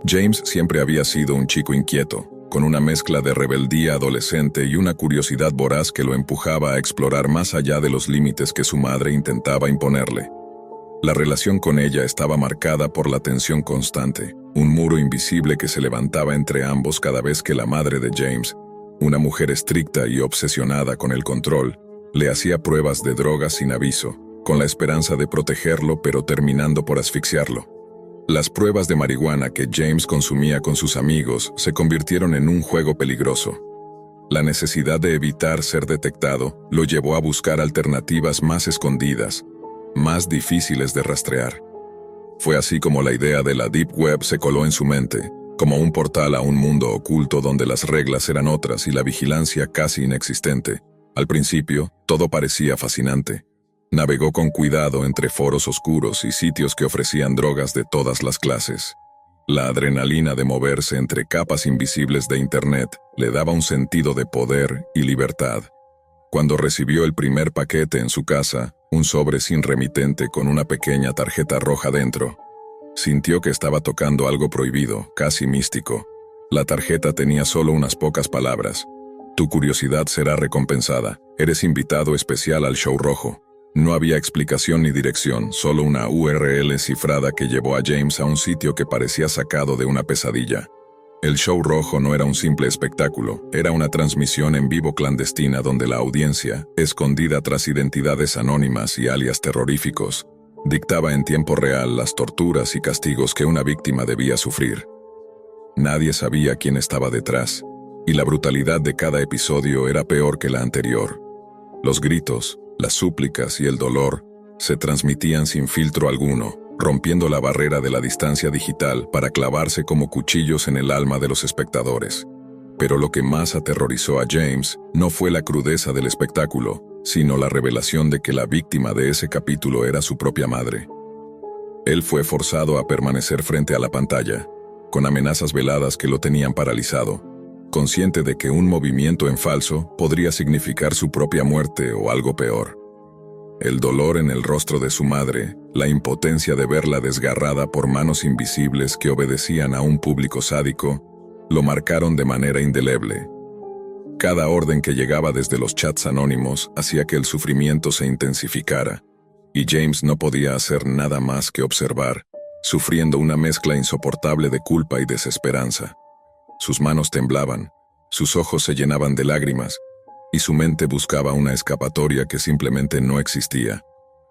James siempre había sido un chico inquieto, con una mezcla de rebeldía adolescente y una curiosidad voraz que lo empujaba a explorar más allá de los límites que su madre intentaba imponerle. La relación con ella estaba marcada por la tensión constante, un muro invisible que se levantaba entre ambos cada vez que la madre de James, una mujer estricta y obsesionada con el control, le hacía pruebas de drogas sin aviso, con la esperanza de protegerlo pero terminando por asfixiarlo. Las pruebas de marihuana que James consumía con sus amigos se convirtieron en un juego peligroso. La necesidad de evitar ser detectado lo llevó a buscar alternativas más escondidas, más difíciles de rastrear. Fue así como la idea de la Deep Web se coló en su mente, como un portal a un mundo oculto donde las reglas eran otras y la vigilancia casi inexistente. Al principio, todo parecía fascinante. Navegó con cuidado entre foros oscuros y sitios que ofrecían drogas de todas las clases. La adrenalina de moverse entre capas invisibles de Internet le daba un sentido de poder y libertad. Cuando recibió el primer paquete en su casa, un sobre sin remitente con una pequeña tarjeta roja dentro, sintió que estaba tocando algo prohibido, casi místico. La tarjeta tenía solo unas pocas palabras. Tu curiosidad será recompensada. Eres invitado especial al show rojo. No había explicación ni dirección, solo una URL cifrada que llevó a James a un sitio que parecía sacado de una pesadilla. El show rojo no era un simple espectáculo, era una transmisión en vivo clandestina donde la audiencia, escondida tras identidades anónimas y alias terroríficos, dictaba en tiempo real las torturas y castigos que una víctima debía sufrir. Nadie sabía quién estaba detrás, y la brutalidad de cada episodio era peor que la anterior. Los gritos, las súplicas y el dolor se transmitían sin filtro alguno, rompiendo la barrera de la distancia digital para clavarse como cuchillos en el alma de los espectadores. Pero lo que más aterrorizó a James no fue la crudeza del espectáculo, sino la revelación de que la víctima de ese capítulo era su propia madre. Él fue forzado a permanecer frente a la pantalla, con amenazas veladas que lo tenían paralizado, consciente de que un movimiento en falso podría significar su propia muerte o algo peor. El dolor en el rostro de su madre, la impotencia de verla desgarrada por manos invisibles que obedecían a un público sádico, lo marcaron de manera indeleble. Cada orden que llegaba desde los chats anónimos hacía que el sufrimiento se intensificara, y James no podía hacer nada más que observar, sufriendo una mezcla insoportable de culpa y desesperanza. Sus manos temblaban, sus ojos se llenaban de lágrimas, y su mente buscaba una escapatoria que simplemente no existía.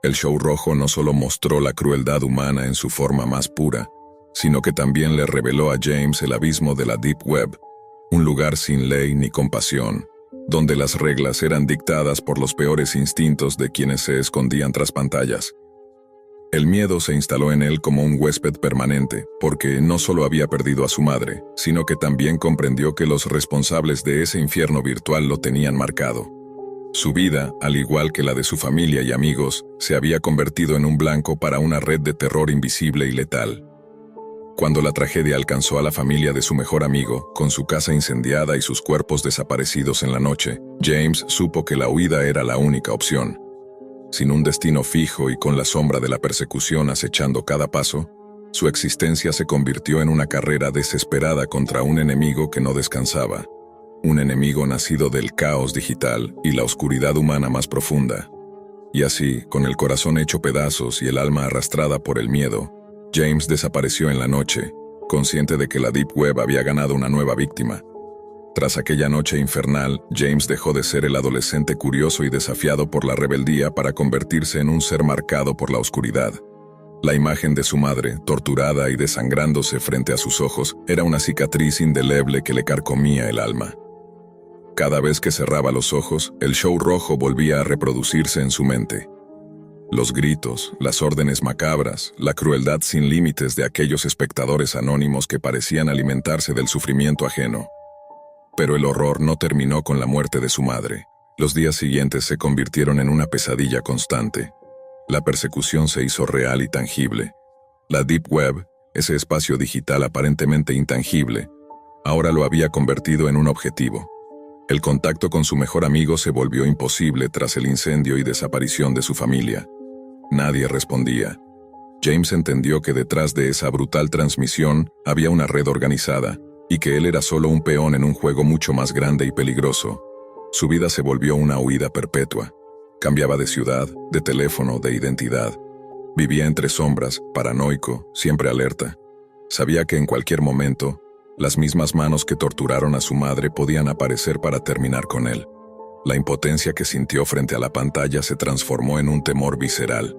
El show rojo no solo mostró la crueldad humana en su forma más pura, sino que también le reveló a James el abismo de la Deep Web, un lugar sin ley ni compasión, donde las reglas eran dictadas por los peores instintos de quienes se escondían tras pantallas. El miedo se instaló en él como un huésped permanente, porque no solo había perdido a su madre, sino que también comprendió que los responsables de ese infierno virtual lo tenían marcado. Su vida, al igual que la de su familia y amigos, se había convertido en un blanco para una red de terror invisible y letal. Cuando la tragedia alcanzó a la familia de su mejor amigo, con su casa incendiada y sus cuerpos desaparecidos en la noche, James supo que la huida era la única opción. Sin un destino fijo y con la sombra de la persecución acechando cada paso, su existencia se convirtió en una carrera desesperada contra un enemigo que no descansaba, un enemigo nacido del caos digital y la oscuridad humana más profunda. Y así, con el corazón hecho pedazos y el alma arrastrada por el miedo, James desapareció en la noche, consciente de que la Deep Web había ganado una nueva víctima. Tras aquella noche infernal, James dejó de ser el adolescente curioso y desafiado por la rebeldía para convertirse en un ser marcado por la oscuridad. La imagen de su madre, torturada y desangrándose frente a sus ojos, era una cicatriz indeleble que le carcomía el alma. Cada vez que cerraba los ojos, el show rojo volvía a reproducirse en su mente. Los gritos, las órdenes macabras, la crueldad sin límites de aquellos espectadores anónimos que parecían alimentarse del sufrimiento ajeno. Pero el horror no terminó con la muerte de su madre. Los días siguientes se convirtieron en una pesadilla constante. La persecución se hizo real y tangible. La Deep Web, ese espacio digital aparentemente intangible, ahora lo había convertido en un objetivo. El contacto con su mejor amigo se volvió imposible tras el incendio y desaparición de su familia. Nadie respondía. James entendió que detrás de esa brutal transmisión había una red organizada, y que él era solo un peón en un juego mucho más grande y peligroso. Su vida se volvió una huida perpetua. Cambiaba de ciudad, de teléfono, de identidad. Vivía entre sombras, paranoico, siempre alerta. Sabía que en cualquier momento, las mismas manos que torturaron a su madre podían aparecer para terminar con él. La impotencia que sintió frente a la pantalla se transformó en un temor visceral.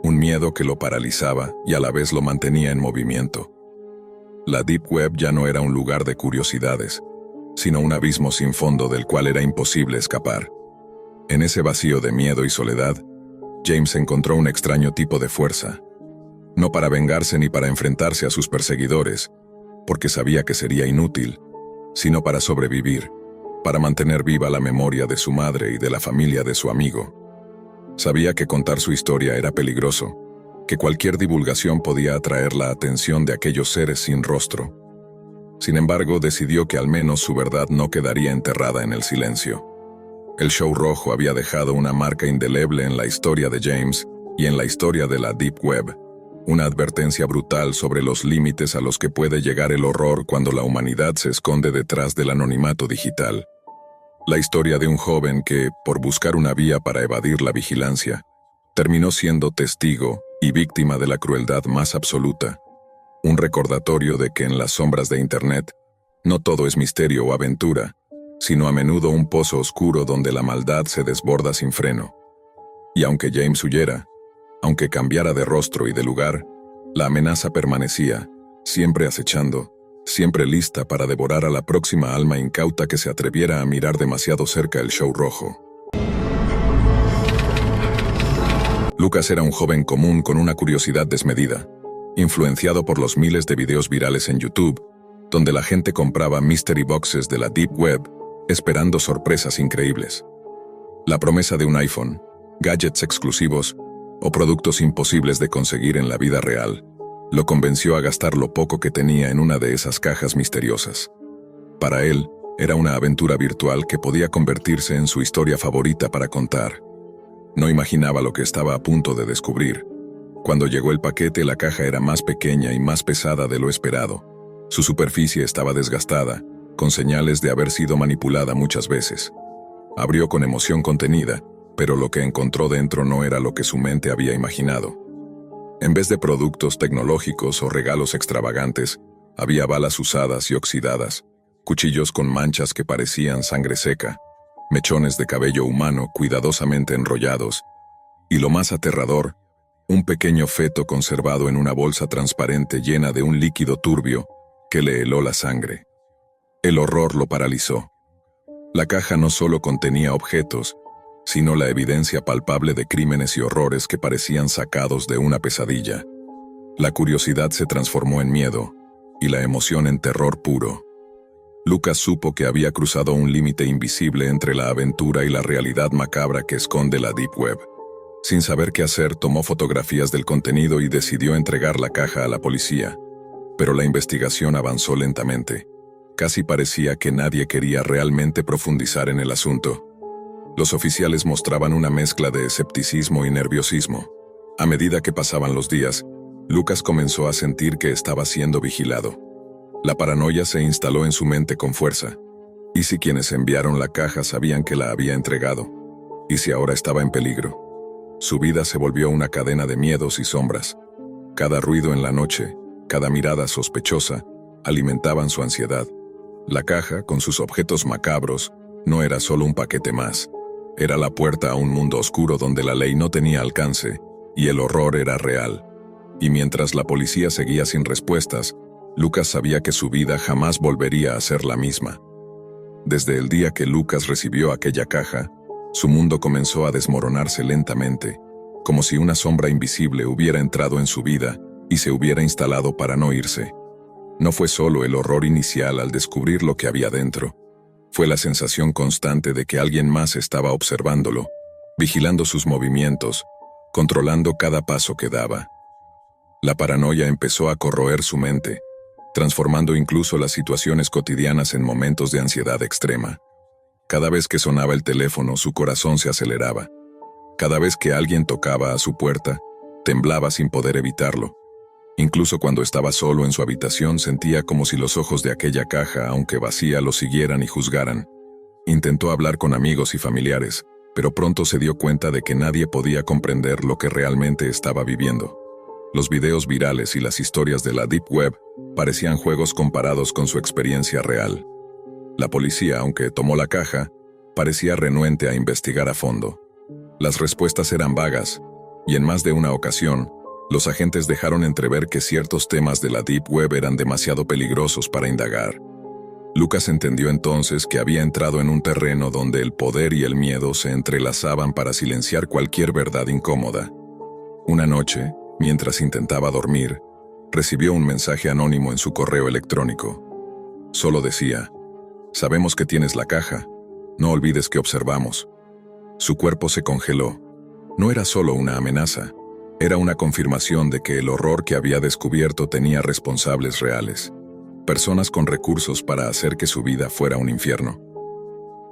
Un miedo que lo paralizaba y a la vez lo mantenía en movimiento. La Deep Web ya no era un lugar de curiosidades, sino un abismo sin fondo del cual era imposible escapar. En ese vacío de miedo y soledad, James encontró un extraño tipo de fuerza. No para vengarse ni para enfrentarse a sus perseguidores, porque sabía que sería inútil, sino para sobrevivir, para mantener viva la memoria de su madre y de la familia de su amigo. Sabía que contar su historia era peligroso, que cualquier divulgación podía atraer la atención de aquellos seres sin rostro. Sin embargo, decidió que al menos su verdad no quedaría enterrada en el silencio. El show rojo había dejado una marca indeleble en la historia de James y en la historia de la Deep Web, una advertencia brutal sobre los límites a los que puede llegar el horror cuando la humanidad se esconde detrás del anonimato digital. La historia de un joven que, por buscar una vía para evadir la vigilancia, terminó siendo testigo y víctima de la crueldad más absoluta. Un recordatorio de que en las sombras de Internet, no todo es misterio o aventura, sino a menudo un pozo oscuro donde la maldad se desborda sin freno. Y aunque James huyera, aunque cambiara de rostro y de lugar, la amenaza permanecía, siempre acechando, siempre lista para devorar a la próxima alma incauta que se atreviera a mirar demasiado cerca el show rojo. Lucas era un joven común con una curiosidad desmedida, influenciado por los miles de videos virales en YouTube, donde la gente compraba mystery boxes de la Deep Web, esperando sorpresas increíbles. La promesa de un iPhone, gadgets exclusivos o productos imposibles de conseguir en la vida real, lo convenció a gastar lo poco que tenía en una de esas cajas misteriosas. Para él, era una aventura virtual que podía convertirse en su historia favorita para contar. No imaginaba lo que estaba a punto de descubrir. Cuando llegó el paquete, la caja era más pequeña y más pesada de lo esperado. Su superficie estaba desgastada, con señales de haber sido manipulada muchas veces. Abrió con emoción contenida, pero lo que encontró dentro no era lo que su mente había imaginado. En vez de productos tecnológicos o regalos extravagantes, había balas usadas y oxidadas, cuchillos con manchas que parecían sangre seca, mechones de cabello humano cuidadosamente enrollados, y lo más aterrador, un pequeño feto conservado en una bolsa transparente llena de un líquido turbio que le heló la sangre. El horror lo paralizó. La caja no solo contenía objetos, sino la evidencia palpable de crímenes y horrores que parecían sacados de una pesadilla. La curiosidad se transformó en miedo, y la emoción en terror puro. Lucas supo que había cruzado un límite invisible entre la aventura y la realidad macabra que esconde la Deep Web. Sin saber qué hacer, tomó fotografías del contenido y decidió entregar la caja a la policía. Pero la investigación avanzó lentamente. Casi parecía que nadie quería realmente profundizar en el asunto. Los oficiales mostraban una mezcla de escepticismo y nerviosismo. A medida que pasaban los días, Lucas comenzó a sentir que estaba siendo vigilado. La paranoia se instaló en su mente con fuerza. ¿Y si quienes enviaron la caja sabían que la había entregado? ¿Y si ahora estaba en peligro? Su vida se volvió una cadena de miedos y sombras. Cada ruido en la noche, cada mirada sospechosa, alimentaban su ansiedad. La caja, con sus objetos macabros, no era solo un paquete más. Era la puerta a un mundo oscuro donde la ley no tenía alcance, y el horror era real. Y mientras la policía seguía sin respuestas, Lucas sabía que su vida jamás volvería a ser la misma. Desde el día que Lucas recibió aquella caja, su mundo comenzó a desmoronarse lentamente, como si una sombra invisible hubiera entrado en su vida y se hubiera instalado para no irse. No fue solo el horror inicial al descubrir lo que había dentro. Fue la sensación constante de que alguien más estaba observándolo, vigilando sus movimientos, controlando cada paso que daba. La paranoia empezó a corroer su mente, transformando incluso las situaciones cotidianas en momentos de ansiedad extrema. Cada vez que sonaba el teléfono, su corazón se aceleraba. Cada vez que alguien tocaba a su puerta, Temblaba sin poder evitarlo. Incluso cuando estaba solo en su habitación sentía como si los ojos de aquella caja, aunque vacía, lo siguieran y juzgaran. Intentó hablar con amigos y familiares, pero pronto se dio cuenta de que nadie podía comprender lo que realmente estaba viviendo. Los videos virales y las historias de la Deep Web parecían juegos comparados con su experiencia real. La policía, aunque tomó la caja, parecía renuente a investigar a fondo. Las respuestas eran vagas, y en más de una ocasión, los agentes dejaron entrever que ciertos temas de la Deep Web eran demasiado peligrosos para indagar. Lucas entendió entonces que había entrado en un terreno donde el poder y el miedo se entrelazaban para silenciar cualquier verdad incómoda. Una noche, mientras intentaba dormir, recibió un mensaje anónimo en su correo electrónico. Solo decía: «Sabemos que tienes la caja. No olvides que observamos». Su cuerpo se congeló. No era solo una amenaza, era una confirmación de que el horror que había descubierto tenía responsables reales. Personas con recursos para hacer que su vida fuera un infierno.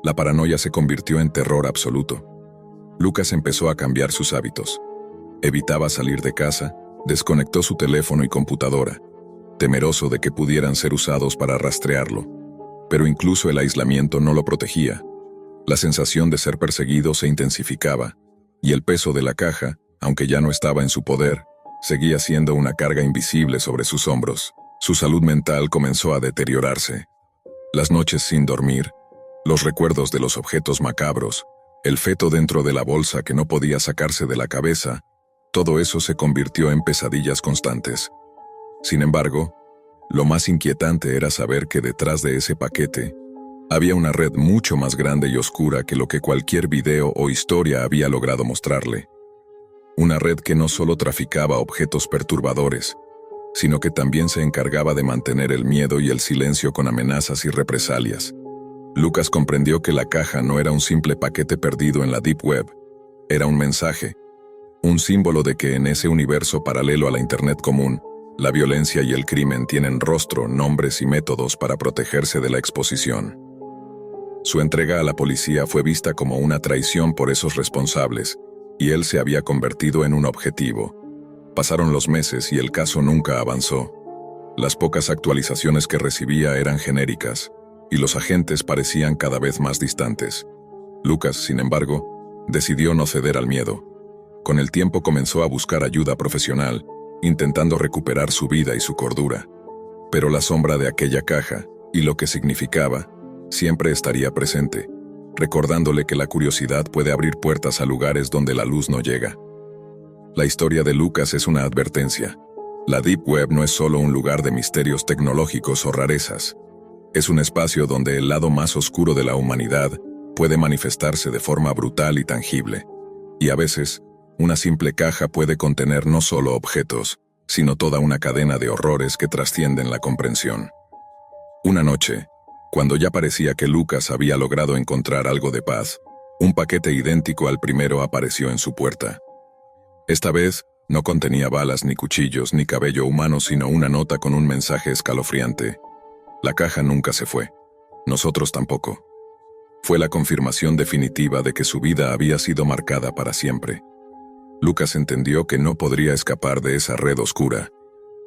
La paranoia se convirtió en terror absoluto. Lucas empezó a cambiar sus hábitos. Evitaba salir de casa, desconectó su teléfono y computadora, temeroso de que pudieran ser usados para rastrearlo. Pero incluso el aislamiento no lo protegía. La sensación de ser perseguido se intensificaba, y el peso de la caja, aunque ya no estaba en su poder, seguía siendo una carga invisible sobre sus hombros. Su salud mental comenzó a deteriorarse. Las noches sin dormir, los recuerdos de los objetos macabros, el feto dentro de la bolsa que no podía sacarse de la cabeza, todo eso se convirtió en pesadillas constantes. Sin embargo, lo más inquietante era saber que detrás de ese paquete había una red mucho más grande y oscura que lo que cualquier video o historia había logrado mostrarle. Una red que no solo traficaba objetos perturbadores, sino que también se encargaba de mantener el miedo y el silencio con amenazas y represalias. Lucas comprendió que la caja no era un simple paquete perdido en la Deep Web, era un mensaje, un símbolo de que en ese universo paralelo a la Internet común, la violencia y el crimen tienen rostro, nombres y métodos para protegerse de la exposición. Su entrega a la policía fue vista como una traición por esos responsables, y él se había convertido en un objetivo. Pasaron los meses y el caso nunca avanzó. Las pocas actualizaciones que recibía eran genéricas, y los agentes parecían cada vez más distantes. Lucas, sin embargo, decidió no ceder al miedo. Con el tiempo comenzó a buscar ayuda profesional, intentando recuperar su vida y su cordura. Pero la sombra de aquella caja, y lo que significaba, siempre estaría presente, recordándole que la curiosidad puede abrir puertas a lugares donde la luz no llega. La historia de Lucas es una advertencia. La Deep Web no es solo un lugar de misterios tecnológicos o rarezas. Es un espacio donde el lado más oscuro de la humanidad puede manifestarse de forma brutal y tangible. Y a veces, una simple caja puede contener no solo objetos, sino toda una cadena de horrores que trascienden la comprensión. Una noche, cuando ya parecía que Lucas había logrado encontrar algo de paz, un paquete idéntico al primero apareció en su puerta. Esta vez, no contenía balas ni cuchillos ni cabello humano, sino una nota con un mensaje escalofriante. La caja nunca se fue. Nosotros tampoco. Fue la confirmación definitiva de que su vida había sido marcada para siempre. Lucas entendió que no podría escapar de esa red oscura,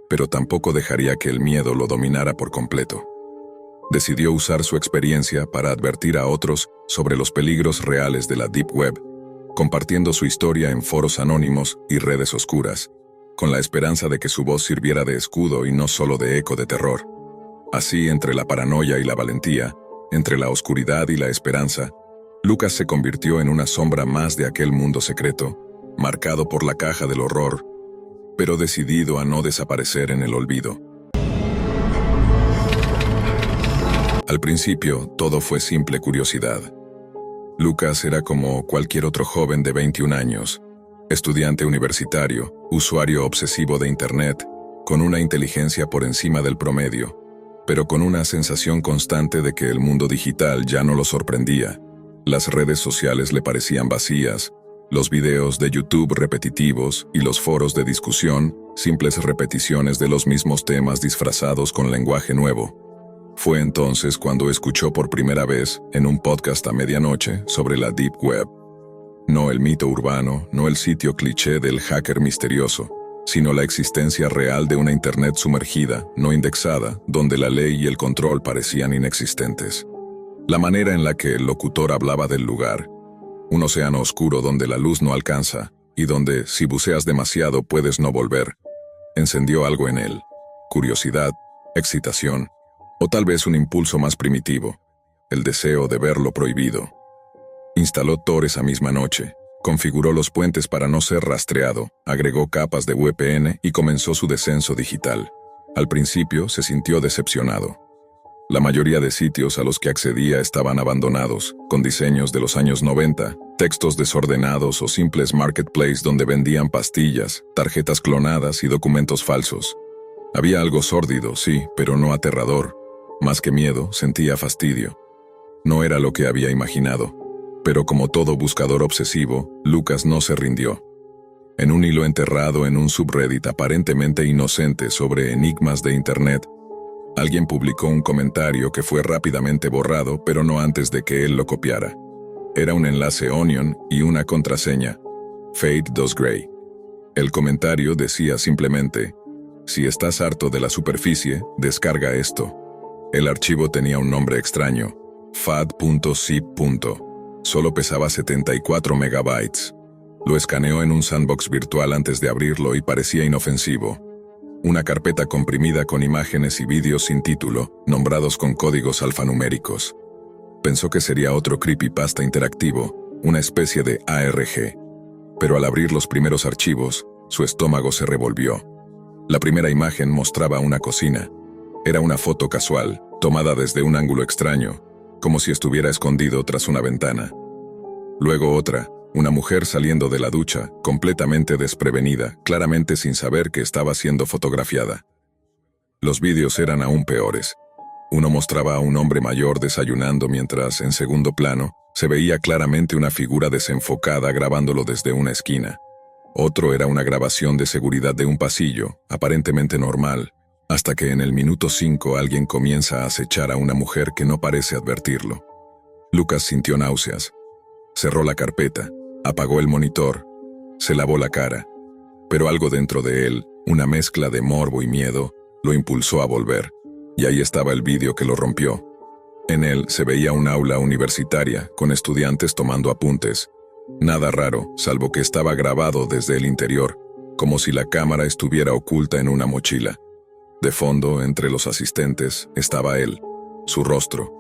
pero tampoco dejaría que el miedo lo dominara por completo. Decidió usar su experiencia para advertir a otros sobre los peligros reales de la Deep Web, compartiendo su historia en foros anónimos y redes oscuras, con la esperanza de que su voz sirviera de escudo y no solo de eco de terror. Así, entre la paranoia y la valentía, entre la oscuridad y la esperanza, Lucas se convirtió en una sombra más de aquel mundo secreto, marcado por la caja del horror, pero decidido a no desaparecer en el olvido. Al principio, todo fue simple curiosidad. Lucas era como cualquier otro joven de 21 años, estudiante universitario, usuario obsesivo de Internet, con una inteligencia por encima del promedio, pero con una sensación constante de que el mundo digital ya no lo sorprendía. Las redes sociales le parecían vacías, los videos de YouTube repetitivos y los foros de discusión, simples repeticiones de los mismos temas disfrazados con lenguaje nuevo. Fue entonces cuando escuchó por primera vez, en un podcast a medianoche, sobre la Deep Web. No el mito urbano, no el sitio cliché del hacker misterioso, sino la existencia real de una Internet sumergida, no indexada, donde la ley y el control parecían inexistentes. La manera en la que el locutor hablaba del lugar, un océano oscuro donde la luz no alcanza, y donde, si buceas demasiado, puedes no volver, encendió algo en él. Curiosidad, excitación, o tal vez un impulso más primitivo, el deseo de ver lo prohibido. Instaló Tor esa misma noche, configuró los puentes para no ser rastreado, agregó capas de VPN y comenzó su descenso digital. Al principio se sintió decepcionado. La mayoría de sitios a los que accedía estaban abandonados, con diseños de los años 90, textos desordenados o simples marketplaces donde vendían pastillas, tarjetas clonadas y documentos falsos. Había algo sórdido, sí, pero no aterrador. Más que miedo, sentía fastidio. No era lo que había imaginado. Pero como todo buscador obsesivo, Lucas no se rindió. En un hilo enterrado en un subreddit aparentemente inocente sobre enigmas de Internet, alguien publicó un comentario que fue rápidamente borrado, pero no antes de que él lo copiara. Era un enlace Onion y una contraseña, Fade 2 Gray. El comentario decía simplemente: si estás harto de la superficie, descarga esto. El archivo tenía un nombre extraño, fad.zip. Solo pesaba 74 megabytes. Lo escaneó en un sandbox virtual antes de abrirlo y parecía inofensivo. Una carpeta comprimida con imágenes y vídeos sin título, nombrados con códigos alfanuméricos. Pensó que sería otro creepypasta interactivo, una especie de ARG. Pero al abrir los primeros archivos, su estómago se revolvió. La primera imagen mostraba una cocina. Era una foto casual, tomada desde un ángulo extraño, como si estuviera escondido tras una ventana. Luego otra, una mujer saliendo de la ducha, completamente desprevenida, claramente sin saber que estaba siendo fotografiada. Los vídeos eran aún peores. Uno mostraba a un hombre mayor desayunando mientras, en segundo plano, se veía claramente una figura desenfocada grabándolo desde una esquina. Otro era una grabación de seguridad de un pasillo, aparentemente normal, hasta que en el minuto 5 alguien comienza a acechar a una mujer que no parece advertirlo. Lucas sintió náuseas. Cerró la carpeta, apagó el monitor, se lavó la cara. Pero algo dentro de él, una mezcla de morbo y miedo, lo impulsó a volver. Y ahí estaba el vídeo que lo rompió. En él se veía un aula universitaria, con estudiantes tomando apuntes. Nada raro, salvo que estaba grabado desde el interior, como si la cámara estuviera oculta en una mochila. De fondo, entre los asistentes, estaba él, su rostro,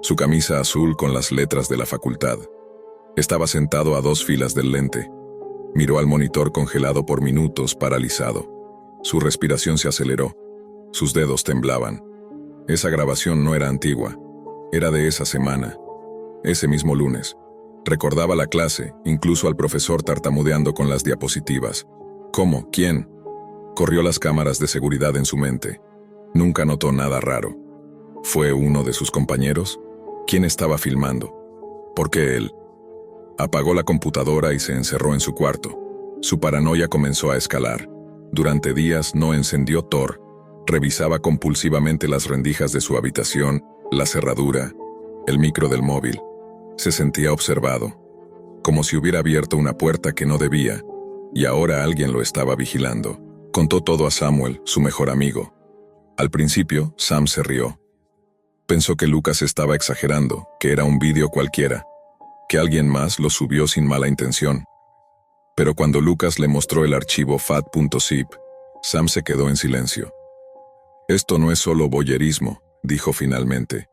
su camisa azul con las letras de la facultad. Estaba sentado a 2 filas del lente. Miró al monitor congelado por minutos, paralizado. Su respiración se aceleró. Sus dedos temblaban. Esa grabación no era antigua. Era de esa semana. Ese mismo lunes. Recordaba la clase, incluso al profesor tartamudeando con las diapositivas. ¿Cómo? ¿Quién? Corrió las cámaras de seguridad en su mente. Nunca notó nada raro. ¿Fue uno de sus compañeros? ¿Quién estaba filmando? ¿Por qué él? Apagó la computadora y se encerró en su cuarto. Su paranoia comenzó a escalar. Durante días no encendió Tor. Revisaba compulsivamente las rendijas de su habitación, la cerradura, el micro del móvil. Se sentía observado, como si hubiera abierto una puerta que no debía, y ahora alguien lo estaba vigilando. Contó todo a Samuel, su mejor amigo. Al principio, Sam se rió. Pensó que Lucas estaba exagerando, que era un vídeo cualquiera, que alguien más lo subió sin mala intención. Pero cuando Lucas le mostró el archivo fat.zip, Sam se quedó en silencio. Esto no es solo voyerismo, dijo finalmente.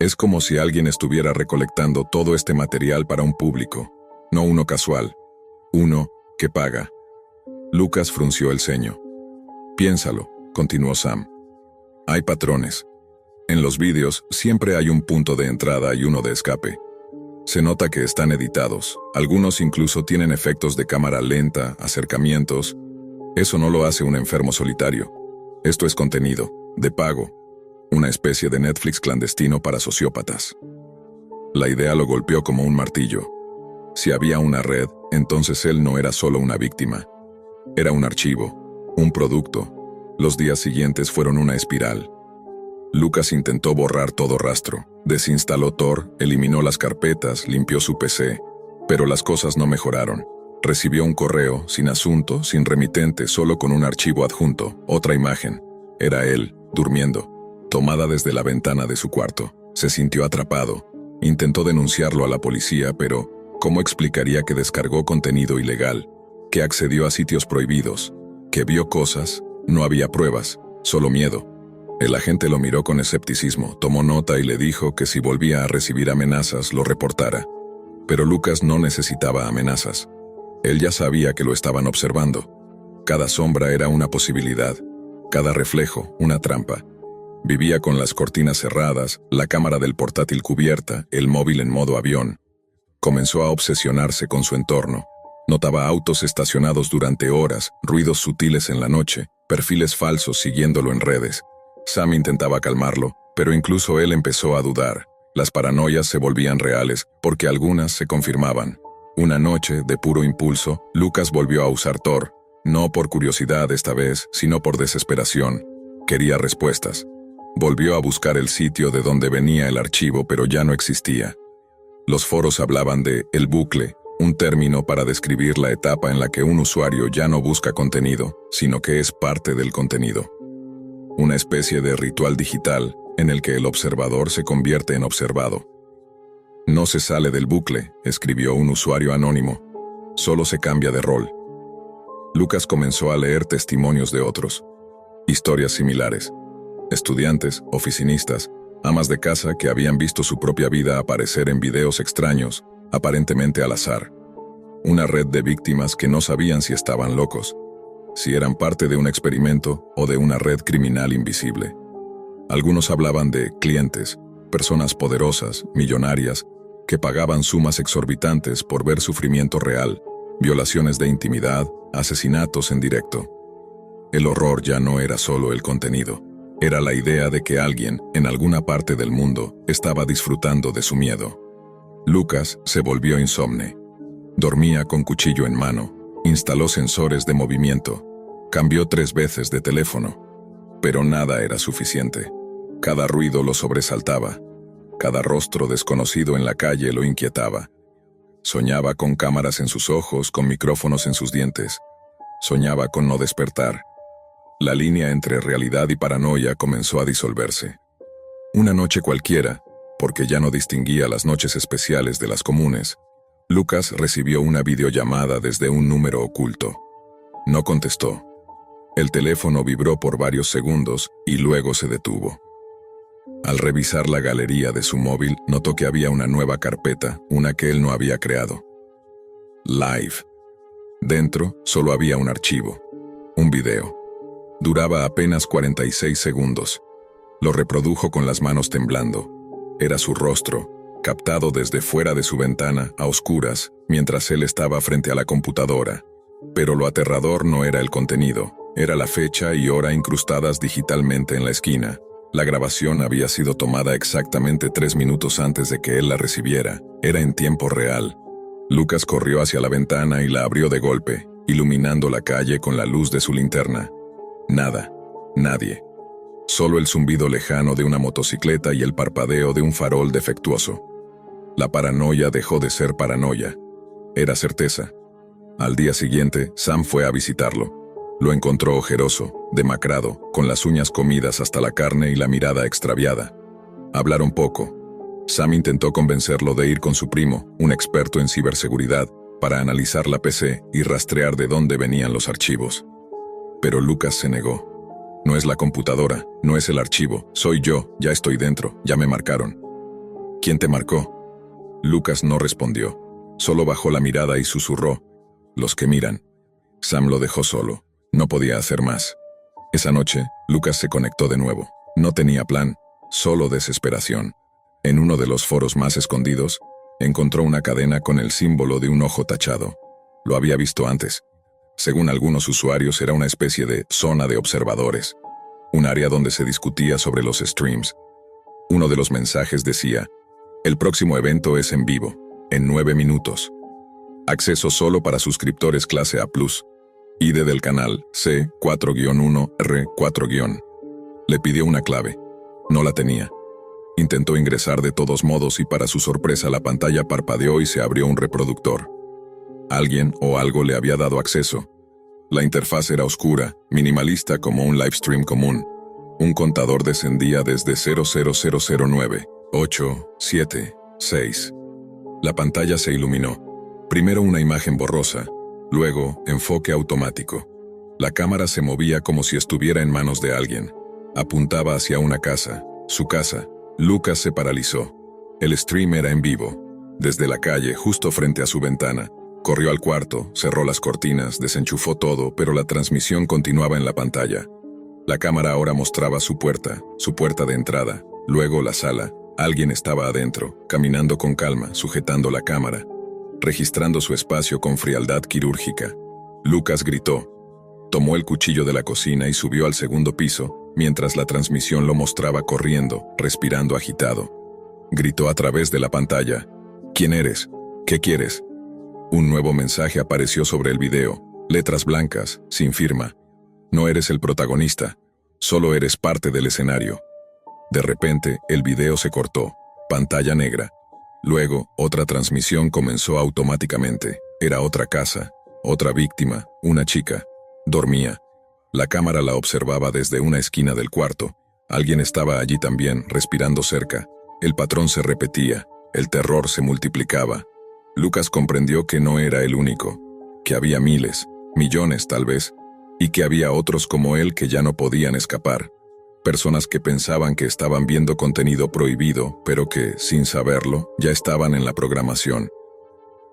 Es como si alguien estuviera recolectando todo este material para un público, no uno casual, uno que paga. Lucas frunció el ceño. Piénsalo, continuó Sam. Hay patrones. En los vídeos siempre hay un punto de entrada y uno de escape. Se nota que están editados, algunos incluso tienen efectos de cámara lenta, acercamientos. Eso no lo hace un enfermo solitario. Esto es contenido, de pago, una especie de Netflix clandestino para sociópatas. La idea lo golpeó como un martillo. Si había una red, entonces él no era solo una víctima. Era un archivo, un producto. Los días siguientes fueron una espiral. Lucas intentó borrar todo rastro. Desinstaló Tor, eliminó las carpetas, limpió su PC. Pero las cosas no mejoraron. Recibió un correo, sin asunto, sin remitente, solo con un archivo adjunto, otra imagen. Era él, durmiendo, tomada desde la ventana de su cuarto. Se sintió atrapado. Intentó denunciarlo a la policía, pero ¿cómo explicaría que descargó contenido ilegal? Que accedió a sitios prohibidos, que vio cosas? No había pruebas, solo miedo. El agente lo miró con escepticismo, tomó nota y le dijo que si volvía a recibir amenazas, lo reportara. Pero Lucas no necesitaba amenazas. Él ya sabía que lo estaban observando. Cada sombra era una posibilidad, cada reflejo una trampa. Vivía con las cortinas cerradas, la cámara del portátil cubierta, el móvil en modo avión. Comenzó a obsesionarse con su entorno. Notaba autos estacionados durante horas, ruidos sutiles en la noche, perfiles falsos siguiéndolo en redes. Sam intentaba calmarlo, pero incluso él empezó a dudar. Las paranoias se volvían reales, porque algunas se confirmaban. Una noche, de puro impulso, Lucas volvió a usar Tor. No por curiosidad esta vez, sino por desesperación. Quería respuestas. Volvió a buscar el sitio de donde venía el archivo, pero ya no existía. Los foros hablaban de el bucle, un término para describir la etapa en la que un usuario ya no busca contenido, sino que es parte del contenido. Una especie de ritual digital en el que el observador se convierte en observado. No se sale del bucle, escribió un usuario anónimo. Solo se cambia de rol. Lucas comenzó a leer testimonios de otros. Historias similares. Estudiantes, oficinistas, amas de casa que habían visto su propia vida aparecer en videos extraños, aparentemente al azar. Una red de víctimas que no sabían si estaban locos, si eran parte de un experimento o de una red criminal invisible. Algunos hablaban de clientes, personas poderosas, millonarias, que pagaban sumas exorbitantes por ver sufrimiento real, violaciones de intimidad, asesinatos en directo. El horror ya no era solo el contenido, era la idea de que alguien, en alguna parte del mundo, estaba disfrutando de su miedo. Lucas se volvió insomne. Dormía con cuchillo en mano, instaló sensores de movimiento, cambió 3 veces de teléfono, pero nada era suficiente. Cada ruido lo sobresaltaba, cada rostro desconocido en la calle lo inquietaba. Soñaba con cámaras en sus ojos, con micrófonos en sus dientes. Soñaba con no despertar. La línea entre realidad y paranoia comenzó a disolverse. Una noche cualquiera, porque ya no distinguía las noches especiales de las comunes, Lucas recibió una videollamada desde un número oculto. No contestó. El teléfono vibró por varios segundos y luego se detuvo. Al revisar la galería de su móvil, notó que había una nueva carpeta, una que él no había creado. Live. Dentro solo había un archivo, un video. Duraba apenas 46 segundos. Lo reprodujo con las manos temblando. Era su rostro, captado desde fuera de su ventana, a oscuras, mientras él estaba frente a la computadora. Pero lo aterrador no era el contenido, era la fecha y hora incrustadas digitalmente en la esquina. La grabación había sido tomada exactamente 3 minutos antes de que él la recibiera. Era en tiempo real. Lucas corrió hacia la ventana y la abrió de golpe, iluminando la calle con la luz de su linterna. Nada, nadie. Solo el zumbido lejano de una motocicleta y el parpadeo de un farol defectuoso. La paranoia dejó de ser paranoia. Era certeza. Al día siguiente, Sam fue a visitarlo. Lo encontró ojeroso, demacrado, con las uñas comidas hasta la carne y la mirada extraviada. Hablaron poco. Sam intentó convencerlo de ir con su primo, un experto en ciberseguridad, para analizar la PC y rastrear de dónde venían los archivos. Pero Lucas se negó. No es la computadora, no es el archivo, soy yo, ya estoy dentro, ya me marcaron. ¿Quién te marcó? Lucas no respondió. Solo bajó la mirada y susurró. Los que miran. Sam lo dejó solo. No podía hacer más. Esa noche, Lucas se conectó de nuevo. No tenía plan, solo desesperación. En uno de los foros más escondidos, encontró una cadena con el símbolo de un ojo tachado. Lo había visto antes. Según algunos usuarios, era una especie de zona de observadores, un área donde se discutía sobre los streams. Uno de los mensajes decía: el próximo evento es en vivo, en 9 minutos. Acceso solo para suscriptores clase A+. ID del canal C4-1R4-. Le pidió una clave. No la tenía. Intentó ingresar de todos modos y para su sorpresa la pantalla parpadeó y se abrió un reproductor. Alguien o algo le había dado acceso. La interfaz era oscura, minimalista como un livestream común. Un contador descendía desde 00009, 8, 7, 6. La pantalla se iluminó. Primero una imagen borrosa, luego enfoque automático. La cámara se movía como si estuviera en manos de alguien. Apuntaba hacia una casa, su casa. Lucas se paralizó. El stream era en vivo. Desde la calle, justo frente a su ventana. Corrió al cuarto, cerró las cortinas, desenchufó todo, pero la transmisión continuaba en la pantalla. La cámara ahora mostraba su puerta de entrada, luego la sala. Alguien estaba adentro, caminando con calma, sujetando la cámara, registrando su espacio con frialdad quirúrgica. Lucas gritó. Tomó el cuchillo de la cocina y subió al segundo piso, mientras la transmisión lo mostraba corriendo, respirando agitado. Gritó a través de la pantalla. ¿Quién eres? ¿Qué quieres? Un nuevo mensaje apareció sobre el video, letras blancas, sin firma. No eres el protagonista, solo eres parte del escenario. De repente, el video se cortó, pantalla negra. Luego, otra transmisión comenzó automáticamente. Era otra casa, otra víctima, una chica. Dormía. La cámara la observaba desde una esquina del cuarto. Alguien estaba allí también, respirando cerca. El patrón se repetía, el terror se multiplicaba. Lucas comprendió que no era el único, que había miles, millones tal vez, y que había otros como él que ya no podían escapar. Personas que pensaban que estaban viendo contenido prohibido, pero que, sin saberlo, ya estaban en la programación.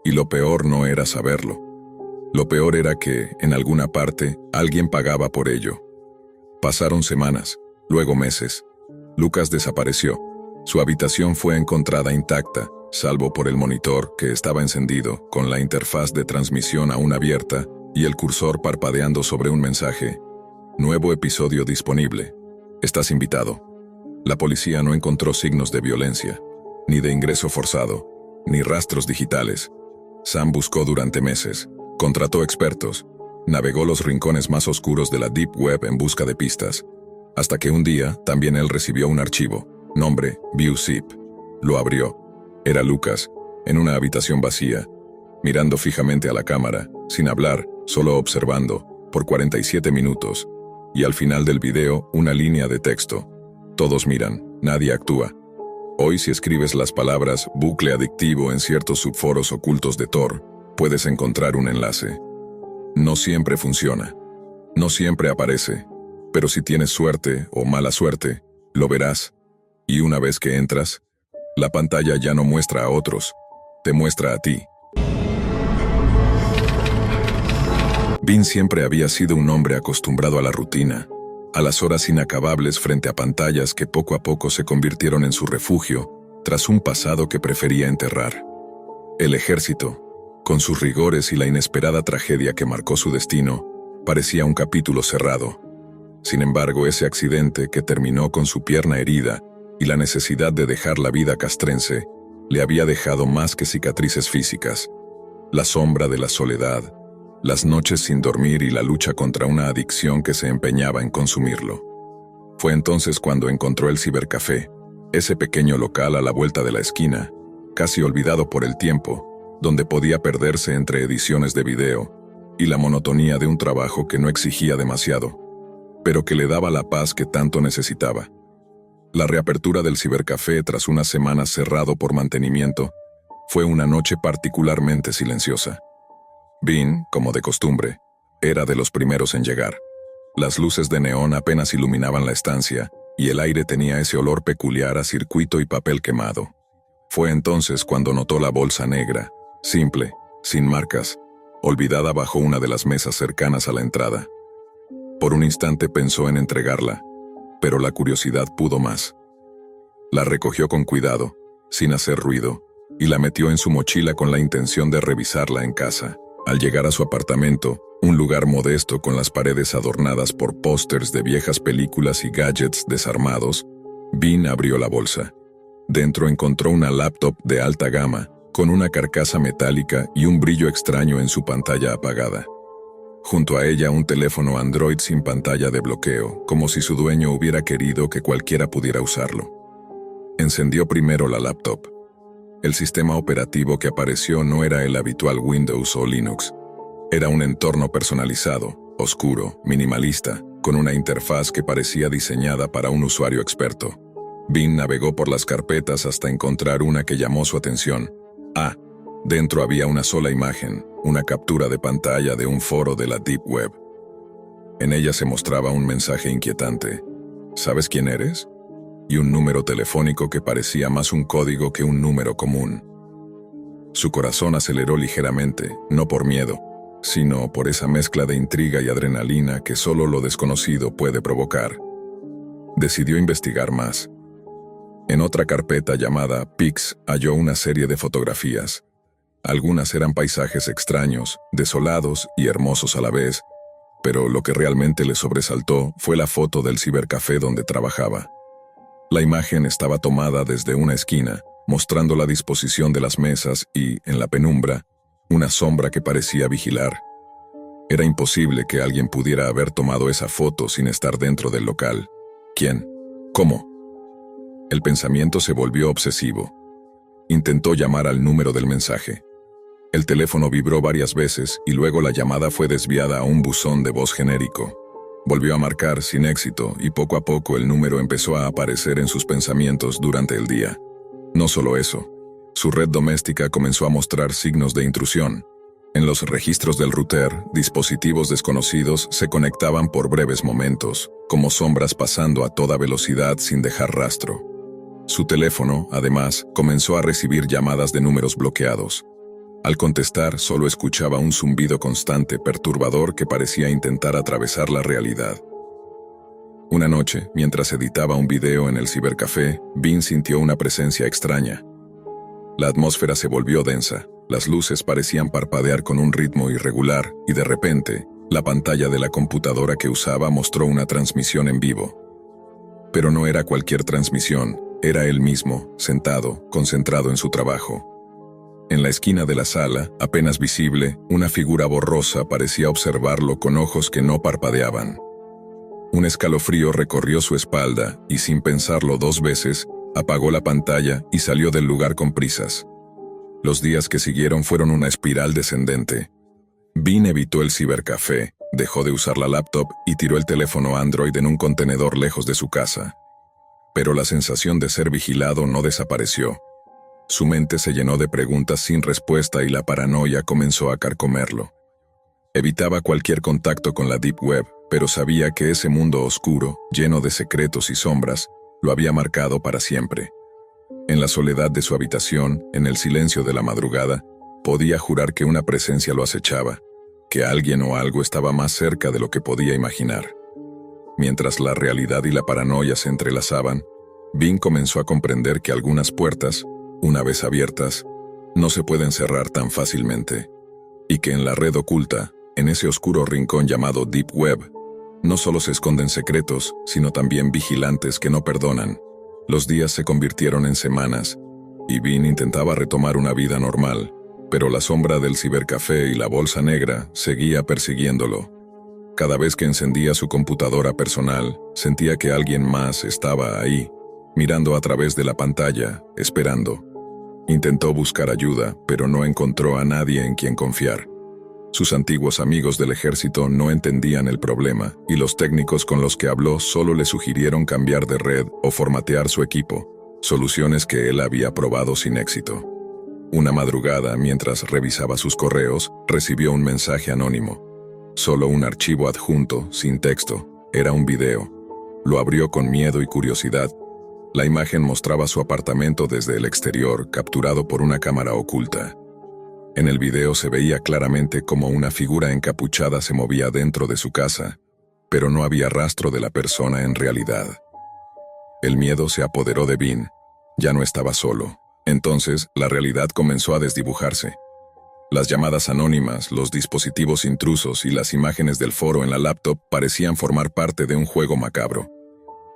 Y lo peor no era saberlo. Lo peor era que, en alguna parte, alguien pagaba por ello. Pasaron semanas, luego meses. Lucas desapareció. Su habitación fue encontrada intacta, salvo por el monitor, que estaba encendido, con la interfaz de transmisión aún abierta, y el cursor parpadeando sobre un mensaje. Nuevo episodio disponible. Estás invitado. La policía no encontró signos de violencia, ni de ingreso forzado, ni rastros digitales. Sam buscó durante meses, contrató expertos, navegó los rincones más oscuros de la Deep Web en busca de pistas, hasta que un día también él recibió un archivo, nombre ViewZip. Lo abrió. Era Lucas, en una habitación vacía, mirando fijamente a la cámara, sin hablar, solo observando, por 47 minutos, y al final del video una línea de texto. Todos miran, nadie actúa. Hoy si escribes las palabras bucle adictivo en ciertos subforos ocultos de Tor, puedes encontrar un enlace. No siempre funciona. No siempre aparece. Pero si tienes suerte o mala suerte, lo verás. Y una vez que entras, la pantalla ya no muestra a otros, te muestra a ti. Vin siempre había sido un hombre acostumbrado a la rutina, a las horas inacabables frente a pantallas que poco a poco se convirtieron en su refugio, tras un pasado que prefería enterrar. El ejército, con sus rigores y la inesperada tragedia que marcó su destino, parecía un capítulo cerrado. Sin embargo, ese accidente que terminó con su pierna herida y la necesidad de dejar la vida castrense, le había dejado más que cicatrices físicas. La sombra de la soledad, las noches sin dormir y la lucha contra una adicción que se empeñaba en consumirlo. Fue entonces cuando encontró el cibercafé, ese pequeño local a la vuelta de la esquina, casi olvidado por el tiempo, donde podía perderse entre ediciones de video y la monotonía de un trabajo que no exigía demasiado, pero que le daba la paz que tanto necesitaba. La reapertura del cibercafé tras unas semanas cerrado por mantenimiento fue una noche particularmente silenciosa. Vin, como de costumbre, era de los primeros en llegar. Las luces de neón apenas iluminaban la estancia, y el aire tenía ese olor peculiar a circuito y papel quemado. Fue entonces cuando notó la bolsa negra, simple, sin marcas, olvidada bajo una de las mesas cercanas a la entrada. Por un instante pensó en entregarla, pero la curiosidad pudo más. La recogió con cuidado, sin hacer ruido, y la metió en su mochila con la intención de revisarla en casa. Al llegar a su apartamento, un lugar modesto con las paredes adornadas por pósters de viejas películas y gadgets desarmados, Vin abrió la bolsa. Dentro encontró una laptop de alta gama, con una carcasa metálica y un brillo extraño en su pantalla apagada. Junto a ella un teléfono Android sin pantalla de bloqueo, como si su dueño hubiera querido que cualquiera pudiera usarlo. Encendió primero la laptop. El sistema operativo que apareció no era el habitual Windows o Linux. Era un entorno personalizado, oscuro, minimalista, con una interfaz que parecía diseñada para un usuario experto. Bean navegó por las carpetas hasta encontrar una que llamó su atención. Dentro había una sola imagen, una captura de pantalla de un foro de la Deep Web. En ella se mostraba un mensaje inquietante. ¿Sabes quién eres? Y un número telefónico que parecía más un código que un número común. Su corazón aceleró ligeramente, no por miedo, sino por esa mezcla de intriga y adrenalina que solo lo desconocido puede provocar. Decidió investigar más. En otra carpeta llamada Pics halló una serie de fotografías. Algunas eran paisajes extraños, desolados y hermosos a la vez, pero lo que realmente le sobresaltó fue la foto del cibercafé donde trabajaba. La imagen estaba tomada desde una esquina, mostrando la disposición de las mesas y, en la penumbra, una sombra que parecía vigilar. Era imposible que alguien pudiera haber tomado esa foto sin estar dentro del local. ¿Quién? ¿Cómo? El pensamiento se volvió obsesivo. Intentó llamar al número del mensaje. El teléfono vibró varias veces y luego la llamada fue desviada a un buzón de voz genérico. Volvió a marcar sin éxito y poco a poco el número empezó a aparecer en sus pensamientos durante el día. No solo eso, su red doméstica comenzó a mostrar signos de intrusión. En los registros del router, dispositivos desconocidos se conectaban por breves momentos, como sombras pasando a toda velocidad sin dejar rastro. Su teléfono, además, comenzó a recibir llamadas de números bloqueados. Al contestar, solo escuchaba un zumbido constante, perturbador que parecía intentar atravesar la realidad. Una noche, mientras editaba un video en el cibercafé, Bean sintió una presencia extraña. La atmósfera se volvió densa, las luces parecían parpadear con un ritmo irregular y de repente, la pantalla de la computadora que usaba mostró una transmisión en vivo. Pero no era cualquier transmisión, era él mismo, sentado, concentrado en su trabajo. En la esquina de la sala, apenas visible, una figura borrosa parecía observarlo con ojos que no parpadeaban. Un escalofrío recorrió su espalda y, sin pensarlo dos veces, apagó la pantalla y salió del lugar con prisas. Los días que siguieron fueron una espiral descendente. Bean evitó el cibercafé, dejó de usar la laptop y tiró el teléfono Android en un contenedor lejos de su casa. Pero la sensación de ser vigilado no desapareció. Su mente se llenó de preguntas sin respuesta y la paranoia comenzó a carcomerlo. Evitaba cualquier contacto con la Deep Web, pero sabía que ese mundo oscuro, lleno de secretos y sombras, lo había marcado para siempre. En la soledad de su habitación, en el silencio de la madrugada, podía jurar que una presencia lo acechaba, que alguien o algo estaba más cerca de lo que podía imaginar. Mientras la realidad y la paranoia se entrelazaban, Bean comenzó a comprender que algunas puertas, una vez abiertas, no se pueden cerrar tan fácilmente, y que en la red oculta, en ese oscuro rincón llamado Deep Web, no solo se esconden secretos, sino también vigilantes que no perdonan. Los días se convirtieron en semanas, y Bean intentaba retomar una vida normal, pero la sombra del cibercafé y la bolsa negra seguía persiguiéndolo. Cada vez que encendía su computadora personal, sentía que alguien más estaba ahí, mirando a través de la pantalla, esperando. Intentó buscar ayuda, pero no encontró a nadie en quien confiar. Sus antiguos amigos del ejército no entendían el problema, y los técnicos con los que habló solo le sugirieron cambiar de red o formatear su equipo, soluciones que él había probado sin éxito. Una madrugada, mientras revisaba sus correos, recibió un mensaje anónimo. Solo un archivo adjunto, sin texto, era un video. Lo abrió con miedo y curiosidad. La imagen mostraba su apartamento desde el exterior, capturado por una cámara oculta. En el video se veía claramente cómo una figura encapuchada se movía dentro de su casa, pero no había rastro de la persona en realidad. El miedo se apoderó de Bean. Ya no estaba solo. Entonces, la realidad comenzó a desdibujarse. Las llamadas anónimas, los dispositivos intrusos y las imágenes del foro en la laptop parecían formar parte de un juego macabro.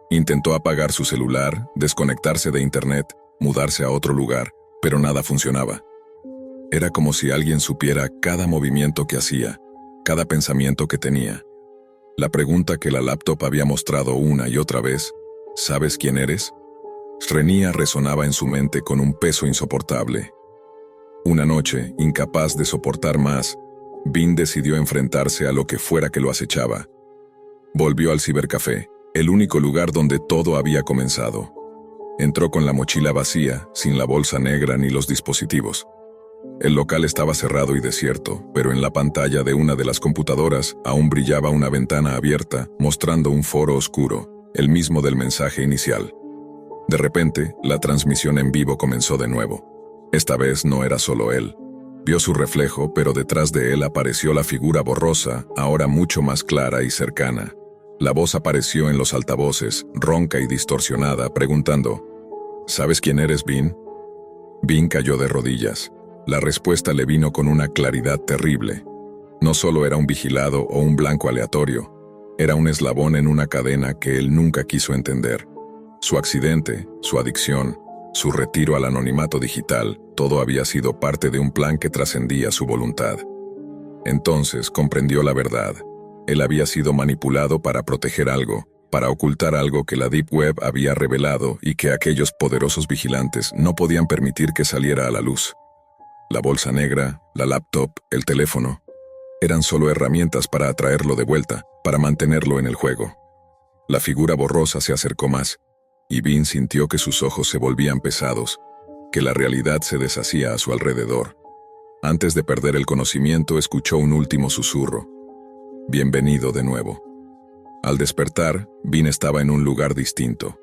Intentó apagar su celular, desconectarse de internet, mudarse a otro lugar, pero nada funcionaba. Era como si alguien supiera cada movimiento que hacía, cada pensamiento que tenía. La pregunta que la laptop había mostrado una y otra vez, ¿sabes quién eres?, Srenia resonaba en su mente con un peso insoportable. Una noche, incapaz de soportar más, Bean decidió enfrentarse a lo que fuera que lo acechaba. Volvió al cibercafé, el único lugar donde todo había comenzado. Entró con la mochila vacía, sin la bolsa negra ni los dispositivos. El local estaba cerrado y desierto, pero en la pantalla de una de las computadoras aún brillaba una ventana abierta, mostrando un foro oscuro, el mismo del mensaje inicial. De repente, la transmisión en vivo comenzó de nuevo. Esta vez no era solo él. Vio su reflejo, pero detrás de él apareció la figura borrosa, ahora mucho más clara y cercana. La voz apareció en los altavoces, ronca y distorsionada, preguntando: ¿Sabes quién eres, Bean? Bean cayó de rodillas. La respuesta le vino con una claridad terrible. No solo era un vigilado o un blanco aleatorio, era un eslabón en una cadena que él nunca quiso entender. Su accidente, su adicción, su retiro al anonimato digital, todo había sido parte de un plan que trascendía su voluntad. Entonces comprendió la verdad. Él había sido manipulado para proteger algo, para ocultar algo que la Deep Web había revelado y que aquellos poderosos vigilantes no podían permitir que saliera a la luz. La bolsa negra, la laptop, el teléfono, eran solo herramientas para atraerlo de vuelta, para mantenerlo en el juego. La figura borrosa se acercó más, y Bean sintió que sus ojos se volvían pesados, que la realidad se deshacía a su alrededor. Antes de perder el conocimiento, escuchó un último susurro: «Bienvenido de nuevo». Al despertar, Bean estaba en un lugar distinto.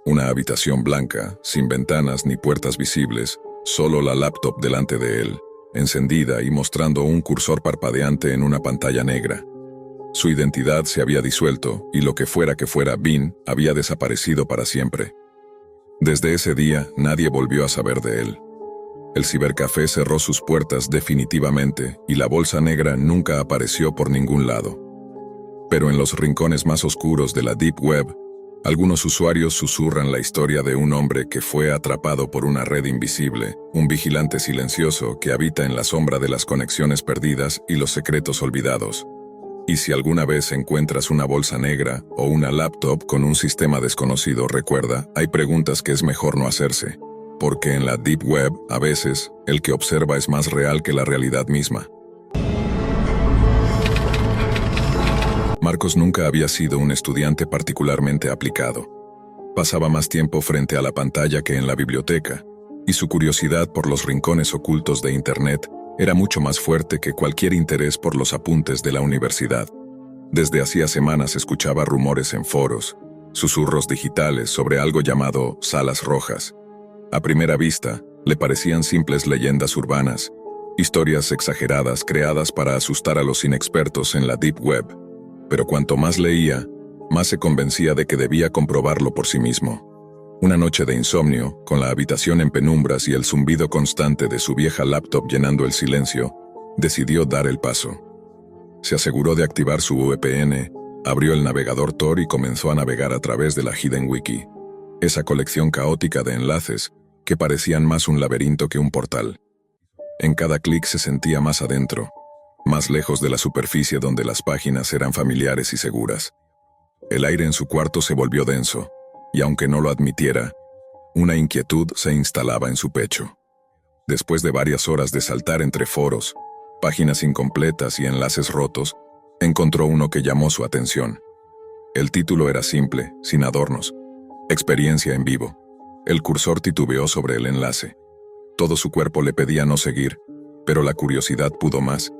Una habitación blanca, sin ventanas ni puertas visibles, solo la laptop delante de él, encendida y mostrando un cursor parpadeante en una pantalla negra. Su identidad se había disuelto y lo que fuera Bean había desaparecido para siempre. Desde ese día, nadie volvió a saber de él. El cibercafé cerró sus puertas definitivamente y la bolsa negra nunca apareció por ningún lado. Pero en los rincones más oscuros de la Deep Web, algunos usuarios susurran la historia de un hombre que fue atrapado por una red invisible, un vigilante silencioso que habita en la sombra de las conexiones perdidas y los secretos olvidados. Y si alguna vez encuentras una bolsa negra o una laptop con un sistema desconocido, recuerda, hay preguntas que es mejor no hacerse, porque en la Deep Web, a veces, el que observa es más real que la realidad misma. Marcos nunca había sido un estudiante particularmente aplicado. Pasaba más tiempo frente a la pantalla que en la biblioteca, y su curiosidad por los rincones ocultos de Internet era mucho más fuerte que cualquier interés por los apuntes de la universidad. Desde hacía semanas escuchaba rumores en foros, susurros digitales sobre algo llamado salas rojas. A primera vista, le parecían simples leyendas urbanas, historias exageradas creadas para asustar a los inexpertos en la Deep Web. Pero cuanto más leía, más se convencía de que debía comprobarlo por sí mismo. Una noche de insomnio, con la habitación en penumbras y el zumbido constante de su vieja laptop llenando el silencio, decidió dar el paso. Se aseguró de activar su VPN, abrió el navegador Tor y comenzó a navegar a través de la Hidden Wiki, esa colección caótica de enlaces que parecían más un laberinto que un portal. En cada clic se sentía más adentro, más lejos de la superficie donde las páginas eran familiares y seguras. El aire en su cuarto se volvió denso, y aunque no lo admitiera, una inquietud se instalaba en su pecho. Después de varias horas de saltar entre foros, páginas incompletas y enlaces rotos, encontró uno que llamó su atención. El título era simple, sin adornos: Experiencia en vivo. El cursor titubeó sobre el enlace. Todo su cuerpo le pedía no seguir, pero la curiosidad pudo más.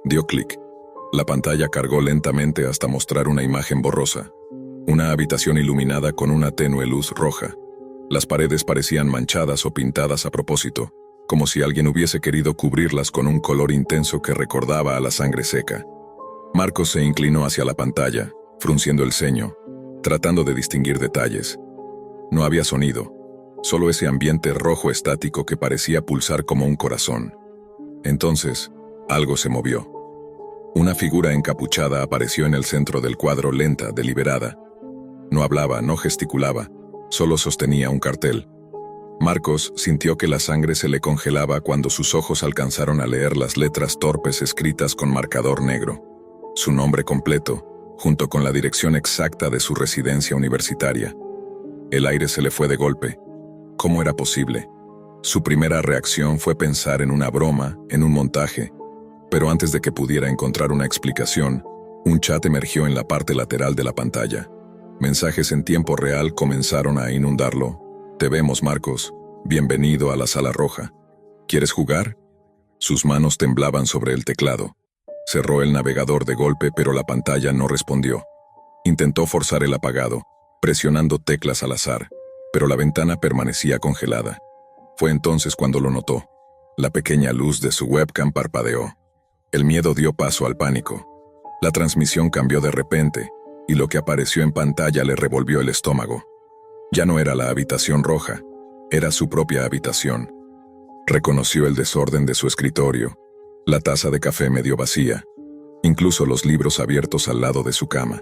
Dio clic. La pantalla cargó lentamente hasta mostrar una imagen borrosa. Una habitación iluminada con una tenue luz roja. Las paredes parecían manchadas o pintadas a propósito, como si alguien hubiese querido cubrirlas con un color intenso que recordaba a la sangre seca. Marcos se inclinó hacia la pantalla, frunciendo el ceño, tratando de distinguir detalles. No había sonido, solo ese ambiente rojo estático que parecía pulsar como un corazón. Entonces, algo se movió. Una figura encapuchada apareció en el centro del cuadro, lenta, deliberada. No hablaba, no gesticulaba, solo sostenía un cartel. Marcos sintió que la sangre se le congelaba cuando sus ojos alcanzaron a leer las letras torpes escritas con marcador negro. Su nombre completo, junto con la dirección exacta de su residencia universitaria. El aire se le fue de golpe. ¿Cómo era posible? Su primera reacción fue pensar en una broma, en un montaje, pero antes de que pudiera encontrar una explicación, un chat emergió en la parte lateral de la pantalla. Mensajes en tiempo real comenzaron a inundarlo. Te vemos, Marcos. Bienvenido a la Sala Roja. ¿Quieres jugar? Sus manos temblaban sobre el teclado. Cerró el navegador de golpe, pero la pantalla no respondió. Intentó forzar el apagado, presionando teclas al azar, pero la ventana permanecía congelada. Fue entonces cuando lo notó. La pequeña luz de su webcam parpadeó. El miedo dio paso al pánico. La transmisión cambió de repente, y lo que apareció en pantalla le revolvió el estómago. Ya no era la habitación roja, era su propia habitación. Reconoció el desorden de su escritorio, la taza de café medio vacía, incluso los libros abiertos al lado de su cama.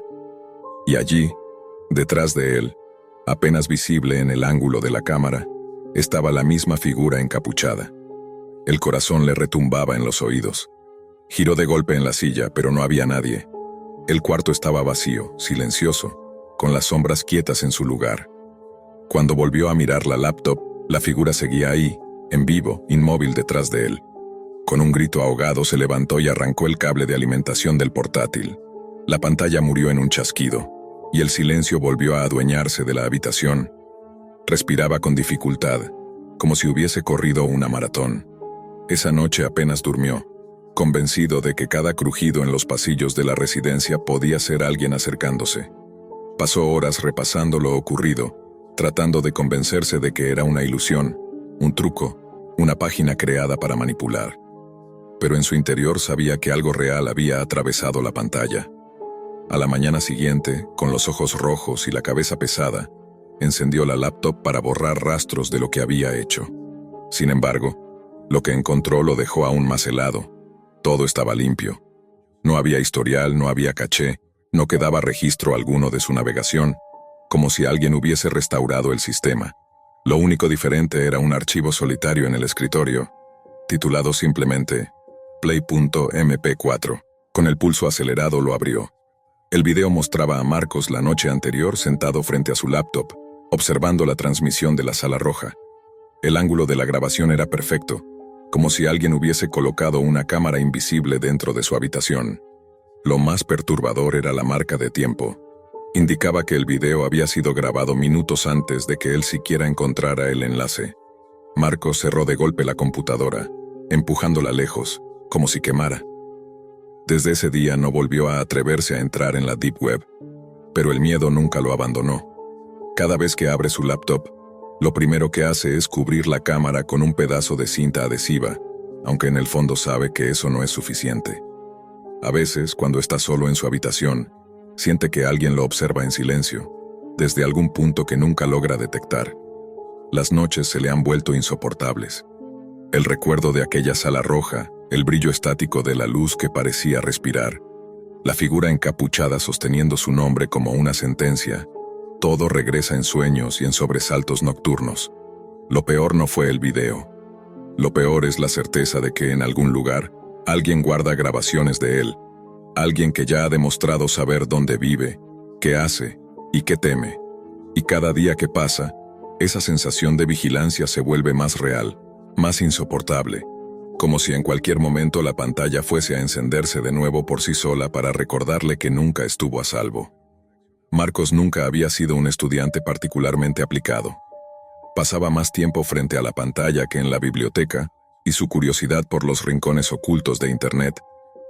Y allí, detrás de él, apenas visible en el ángulo de la cámara, estaba la misma figura encapuchada. El corazón le retumbaba en los oídos. Giró de golpe en la silla, pero no había nadie. El cuarto estaba vacío, silencioso, con las sombras quietas en su lugar. Cuando volvió a mirar la laptop, la figura seguía ahí, en vivo, inmóvil detrás de él. Con un grito ahogado se levantó y arrancó el cable de alimentación del portátil. La pantalla murió en un chasquido, y el silencio volvió a adueñarse de la habitación. Respiraba con dificultad, como si hubiese corrido una maratón. Esa noche apenas durmió, convencido de que cada crujido en los pasillos de la residencia podía ser alguien acercándose. Pasó horas repasando lo ocurrido, tratando de convencerse de que era una ilusión, un truco, una página creada para manipular. Pero en su interior sabía que algo real había atravesado la pantalla. A la mañana siguiente, con los ojos rojos y la cabeza pesada, encendió la laptop para borrar rastros de lo que había hecho. Sin embargo, lo que encontró lo dejó aún más helado. Todo estaba limpio. No había historial, no había caché, no quedaba registro alguno de su navegación, como si alguien hubiese restaurado el sistema. Lo único diferente era un archivo solitario en el escritorio, titulado simplemente Play.mp4. Con el pulso acelerado lo abrió. El video mostraba a Marcos la noche anterior sentado frente a su laptop, observando la transmisión de la Sala Roja. El ángulo de la grabación era perfecto, como si alguien hubiese colocado una cámara invisible dentro de su habitación. Lo más perturbador era la marca de tiempo. Indicaba que el video había sido grabado minutos antes de que él siquiera encontrara el enlace. Marcos cerró de golpe la computadora, empujándola lejos, como si quemara. Desde ese día no volvió a atreverse a entrar en la Deep Web, pero el miedo nunca lo abandonó. Cada vez que abre su laptop, lo primero que hace es cubrir la cámara con un pedazo de cinta adhesiva, aunque en el fondo sabe que eso no es suficiente. A veces, cuando está solo en su habitación, siente que alguien lo observa en silencio, desde algún punto que nunca logra detectar. Las noches se le han vuelto insoportables. El recuerdo de aquella sala roja, el brillo estático de la luz que parecía respirar, la figura encapuchada sosteniendo su nombre como una sentencia, todo regresa en sueños y en sobresaltos nocturnos. Lo peor no fue el video. Lo peor es la certeza de que en algún lugar, alguien guarda grabaciones de él, alguien que ya ha demostrado saber dónde vive, qué hace y qué teme. Y cada día que pasa, esa sensación de vigilancia se vuelve más real, más insoportable, como si en cualquier momento la pantalla fuese a encenderse de nuevo por sí sola para recordarle que nunca estuvo a salvo. Marcos nunca había sido un estudiante particularmente aplicado. Pasaba más tiempo frente a la pantalla que en la biblioteca, y su curiosidad por los rincones ocultos de Internet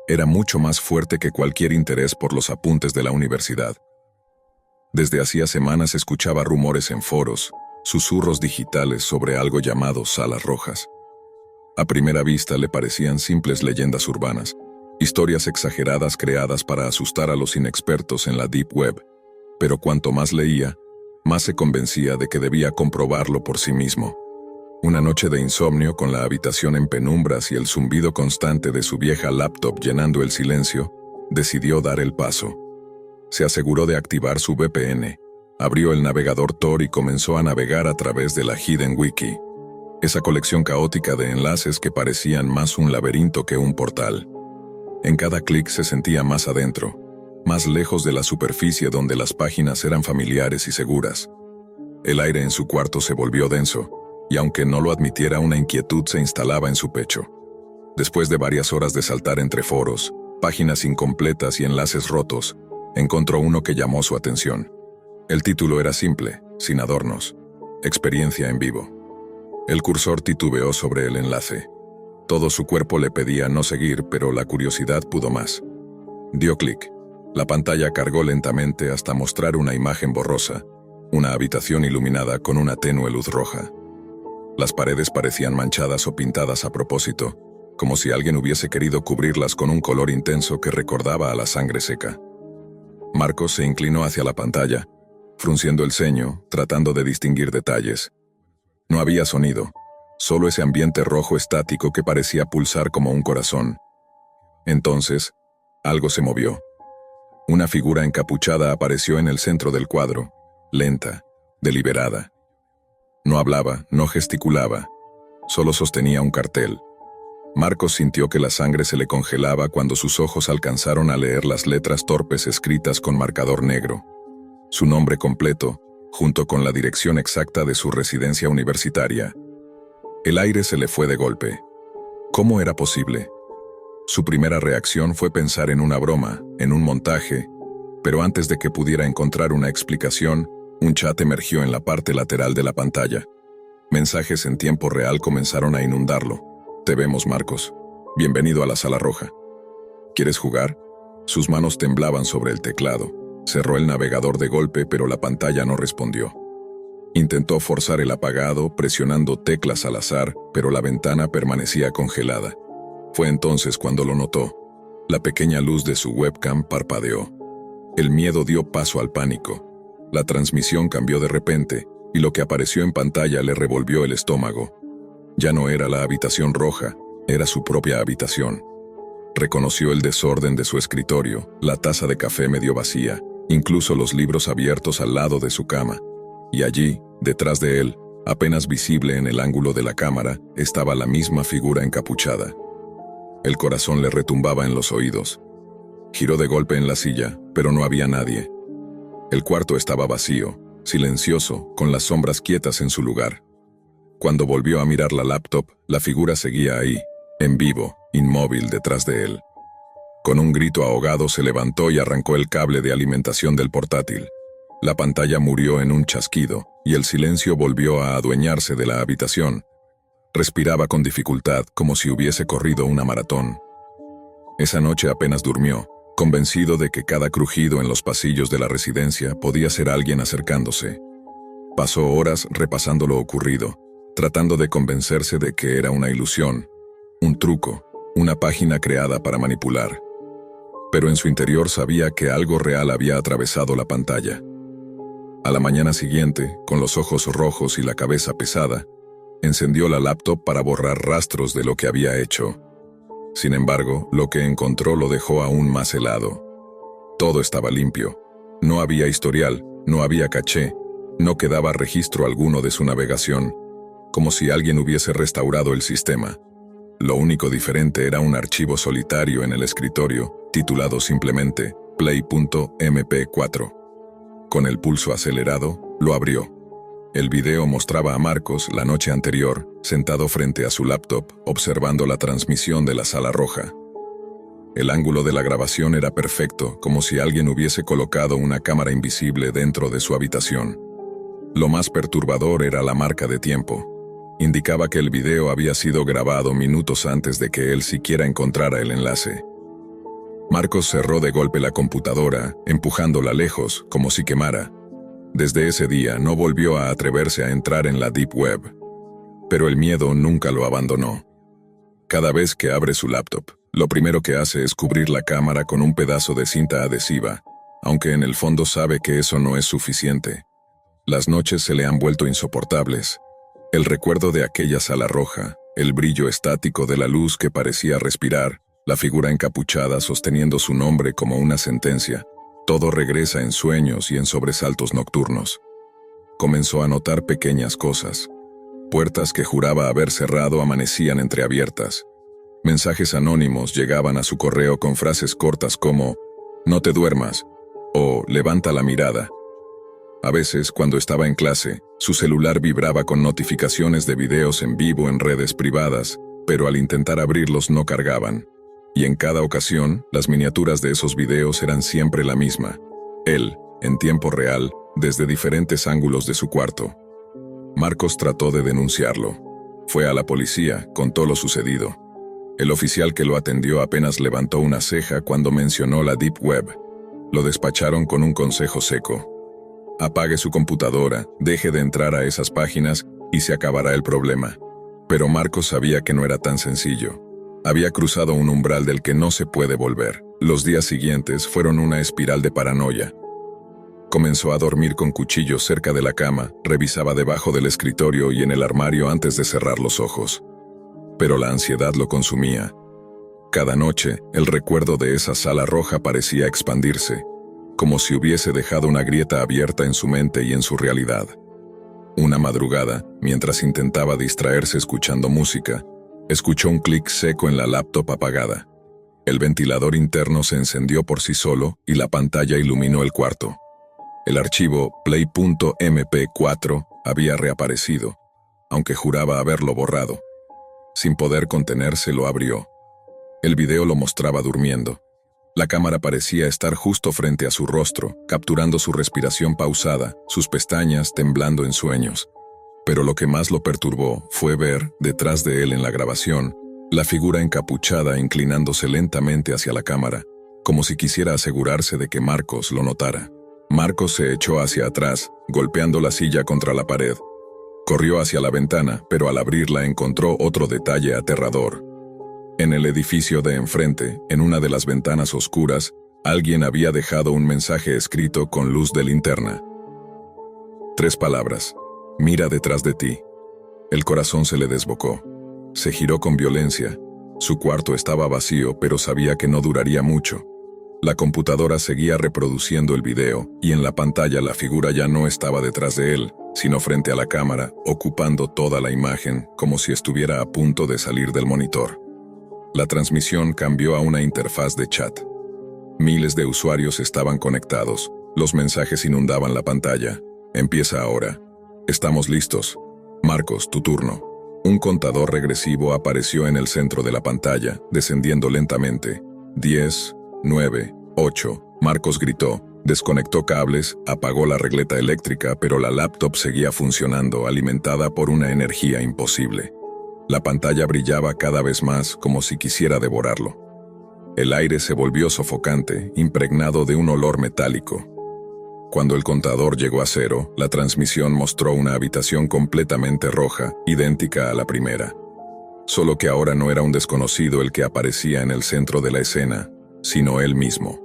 era mucho más fuerte que cualquier interés por los apuntes de la universidad. Desde hacía semanas escuchaba rumores en foros, susurros digitales sobre algo llamado salas rojas. A primera vista le parecían simples leyendas urbanas, historias exageradas creadas para asustar a los inexpertos en la Deep Web, pero cuanto más leía, más se convencía de que debía comprobarlo por sí mismo. Una noche de insomnio con la habitación en penumbras y el zumbido constante de su vieja laptop llenando el silencio, decidió dar el paso. Se aseguró de activar su VPN, abrió el navegador Tor y comenzó a navegar a través de la Hidden Wiki, esa colección caótica de enlaces que parecían más un laberinto que un portal. En cada clic se sentía más adentro, más lejos de la superficie donde las páginas eran familiares y seguras. El aire en su cuarto se volvió denso, y aunque no lo admitiera, una inquietud se instalaba en su pecho. Después de varias horas de saltar entre foros, páginas incompletas y enlaces rotos, encontró uno que llamó su atención. El título era simple, sin adornos: Experiencia en vivo. El cursor titubeó sobre el enlace. Todo su cuerpo le pedía no seguir, pero la curiosidad pudo más. Dio clic. La pantalla cargó lentamente hasta mostrar una imagen borrosa, una habitación iluminada con una tenue luz roja. Las paredes parecían manchadas o pintadas a propósito, como si alguien hubiese querido cubrirlas con un color intenso que recordaba a la sangre seca. Marcos se inclinó hacia la pantalla, frunciendo el ceño, tratando de distinguir detalles. No había sonido, solo ese ambiente rojo estático que parecía pulsar como un corazón. Entonces, algo se movió. Una figura encapuchada apareció en el centro del cuadro, lenta, deliberada. No hablaba, no gesticulaba, solo sostenía un cartel. Marcos sintió que la sangre se le congelaba cuando sus ojos alcanzaron a leer las letras torpes escritas con marcador negro. Su nombre completo, junto con la dirección exacta de su residencia universitaria. El aire se le fue de golpe. ¿Cómo era posible? Su primera reacción fue pensar en una broma, en un montaje, pero antes de que pudiera encontrar una explicación, un chat emergió en la parte lateral de la pantalla. Mensajes en tiempo real comenzaron a inundarlo. Te vemos, Marcos. Bienvenido a la Sala Roja. ¿Quieres jugar? Sus manos temblaban sobre el teclado. Cerró el navegador de golpe, pero la pantalla no respondió. Intentó forzar el apagado, presionando teclas al azar, pero la ventana permanecía congelada. Fue entonces cuando lo notó. La pequeña luz de su webcam parpadeó. El miedo dio paso al pánico. La transmisión cambió de repente, y lo que apareció en pantalla le revolvió el estómago. Ya no era la habitación roja, era su propia habitación. Reconoció el desorden de su escritorio, la taza de café medio vacía, incluso los libros abiertos al lado de su cama. Y allí, detrás de él, apenas visible en el ángulo de la cámara, estaba la misma figura encapuchada. El corazón le retumbaba en los oídos. Giró de golpe en la silla, pero no había nadie. El cuarto estaba vacío, silencioso, con las sombras quietas en su lugar. Cuando volvió a mirar la laptop, la figura seguía ahí, en vivo, inmóvil detrás de él. Con un grito ahogado se levantó y arrancó el cable de alimentación del portátil. La pantalla murió en un chasquido, y el silencio volvió a adueñarse de la habitación. Respiraba con dificultad, como si hubiese corrido una maratón. Esa noche apenas durmió, convencido de que cada crujido en los pasillos de la residencia podía ser alguien acercándose. Pasó horas repasando lo ocurrido, tratando de convencerse de que era una ilusión, un truco, una página creada para manipular. Pero en su interior sabía que algo real había atravesado la pantalla. A la mañana siguiente, con los ojos rojos y la cabeza pesada, encendió la laptop para borrar rastros de lo que había hecho. Sin embargo, lo que encontró lo dejó aún más helado. Todo estaba limpio. No había historial, no había caché, no quedaba registro alguno de su navegación, como si alguien hubiese restaurado el sistema. Lo único diferente era un archivo solitario en el escritorio, titulado simplemente Play.mp4. Con el pulso acelerado, lo abrió. El video mostraba a Marcos la noche anterior, sentado frente a su laptop, observando la transmisión de la Sala Roja. El ángulo de la grabación era perfecto, como si alguien hubiese colocado una cámara invisible dentro de su habitación. Lo más perturbador era la marca de tiempo. Indicaba que el video había sido grabado minutos antes de que él siquiera encontrara el enlace. Marcos cerró de golpe la computadora, empujándola lejos, como si quemara. Desde ese día no volvió a atreverse a entrar en la Deep Web. Pero el miedo nunca lo abandonó. Cada vez que abre su laptop, lo primero que hace es cubrir la cámara con un pedazo de cinta adhesiva, aunque en el fondo sabe que eso no es suficiente. Las noches se le han vuelto insoportables. El recuerdo de aquella sala roja, el brillo estático de la luz que parecía respirar, la figura encapuchada sosteniendo su nombre como una sentencia, todo regresa en sueños y en sobresaltos nocturnos. Comenzó a notar pequeñas cosas. Puertas que juraba haber cerrado amanecían entreabiertas. Mensajes anónimos llegaban a su correo con frases cortas como «No te duermas» o «Levanta la mirada». A veces, cuando estaba en clase, su celular vibraba con notificaciones de videos en vivo en redes privadas, pero al intentar abrirlos no cargaban. Y en cada ocasión, las miniaturas de esos videos eran siempre la misma. Él, en tiempo real, desde diferentes ángulos de su cuarto. Marcos trató de denunciarlo. Fue a la policía, contó lo sucedido. El oficial que lo atendió apenas levantó una ceja cuando mencionó la Deep Web. Lo despacharon con un consejo seco. Apague su computadora, deje de entrar a esas páginas y se acabará el problema. Pero Marcos sabía que no era tan sencillo. Había cruzado un umbral del que no se puede volver. Los días siguientes fueron una espiral de paranoia. Comenzó a dormir con cuchillos cerca de la cama, revisaba debajo del escritorio y en el armario antes de cerrar los ojos. Pero la ansiedad lo consumía. Cada noche, el recuerdo de esa sala roja parecía expandirse, como si hubiese dejado una grieta abierta en su mente y en su realidad. Una madrugada, mientras intentaba distraerse escuchando música, escuchó un clic seco en la laptop apagada. El ventilador interno se encendió por sí solo y la pantalla iluminó el cuarto. El archivo play.mp4 había reaparecido, aunque juraba haberlo borrado. Sin poder contenerse, lo abrió. El video lo mostraba durmiendo. La cámara parecía estar justo frente a su rostro, capturando su respiración pausada, sus pestañas temblando en sueños. Pero lo que más lo perturbó fue ver, detrás de él en la grabación, la figura encapuchada inclinándose lentamente hacia la cámara, como si quisiera asegurarse de que Marcos lo notara. Marcos se echó hacia atrás, golpeando la silla contra la pared. Corrió hacia la ventana, pero al abrirla encontró otro detalle aterrador. En el edificio de enfrente, en una de las ventanas oscuras, alguien había dejado un mensaje escrito con luz de linterna. 3 palabras: mira detrás de ti. El corazón se le desbocó. Se giró con violencia. Su cuarto estaba vacío, pero sabía que no duraría mucho. La computadora seguía reproduciendo el video, y en la pantalla la figura ya no estaba detrás de él, sino frente a la cámara, ocupando toda la imagen, como si estuviera a punto de salir del monitor. La transmisión cambió a una interfaz de chat. Miles de usuarios estaban conectados. Los mensajes inundaban la pantalla. Empieza ahora. Estamos listos. Marcos, tu turno. Un contador regresivo apareció en el centro de la pantalla, descendiendo lentamente. 10, 9, 8. Marcos gritó. Desconectó cables, apagó la regleta eléctrica, pero la laptop seguía funcionando, alimentada por una energía imposible. La pantalla brillaba cada vez más, como si quisiera devorarlo. El aire se volvió sofocante, impregnado de un olor metálico. Cuando el contador llegó a 0, la transmisión mostró una habitación completamente roja, idéntica a la primera. Solo que ahora no era un desconocido el que aparecía en el centro de la escena, sino él mismo.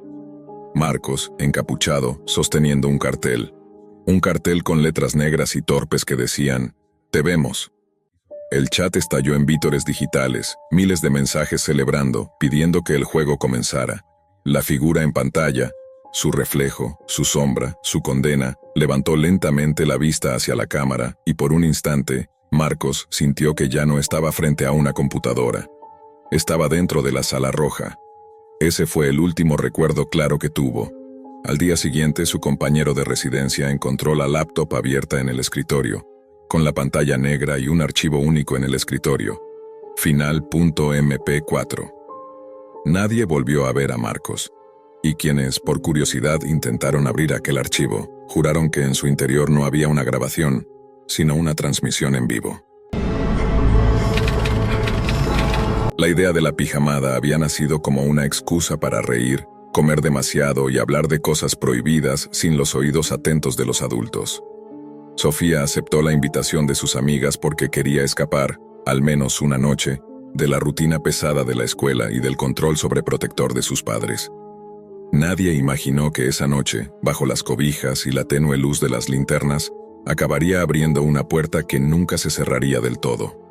Marcos, encapuchado, sosteniendo un cartel. Un cartel con letras negras y torpes que decían: «Te vemos». El chat estalló en vítores digitales, miles de mensajes celebrando, pidiendo que el juego comenzara. La figura en pantalla, su reflejo, su sombra, su condena, levantó lentamente la vista hacia la cámara y por un instante, Marcos sintió que ya no estaba frente a una computadora. Estaba dentro de la sala roja. Ese fue el último recuerdo claro que tuvo. Al día siguiente, su compañero de residencia encontró la laptop abierta en el escritorio, con la pantalla negra y un archivo único en el escritorio. Final.mp4. Nadie volvió a ver a Marcos. Y quienes, por curiosidad, intentaron abrir aquel archivo, juraron que en su interior no había una grabación, sino una transmisión en vivo. La idea de la pijamada había nacido como una excusa para reír, comer demasiado y hablar de cosas prohibidas sin los oídos atentos de los adultos. Sofía aceptó la invitación de sus amigas porque quería escapar, al menos una noche, de la rutina pesada de la escuela y del control sobreprotector de sus padres. Nadie imaginó que esa noche, bajo las cobijas y la tenue luz de las linternas, acabaría abriendo una puerta que nunca se cerraría del todo.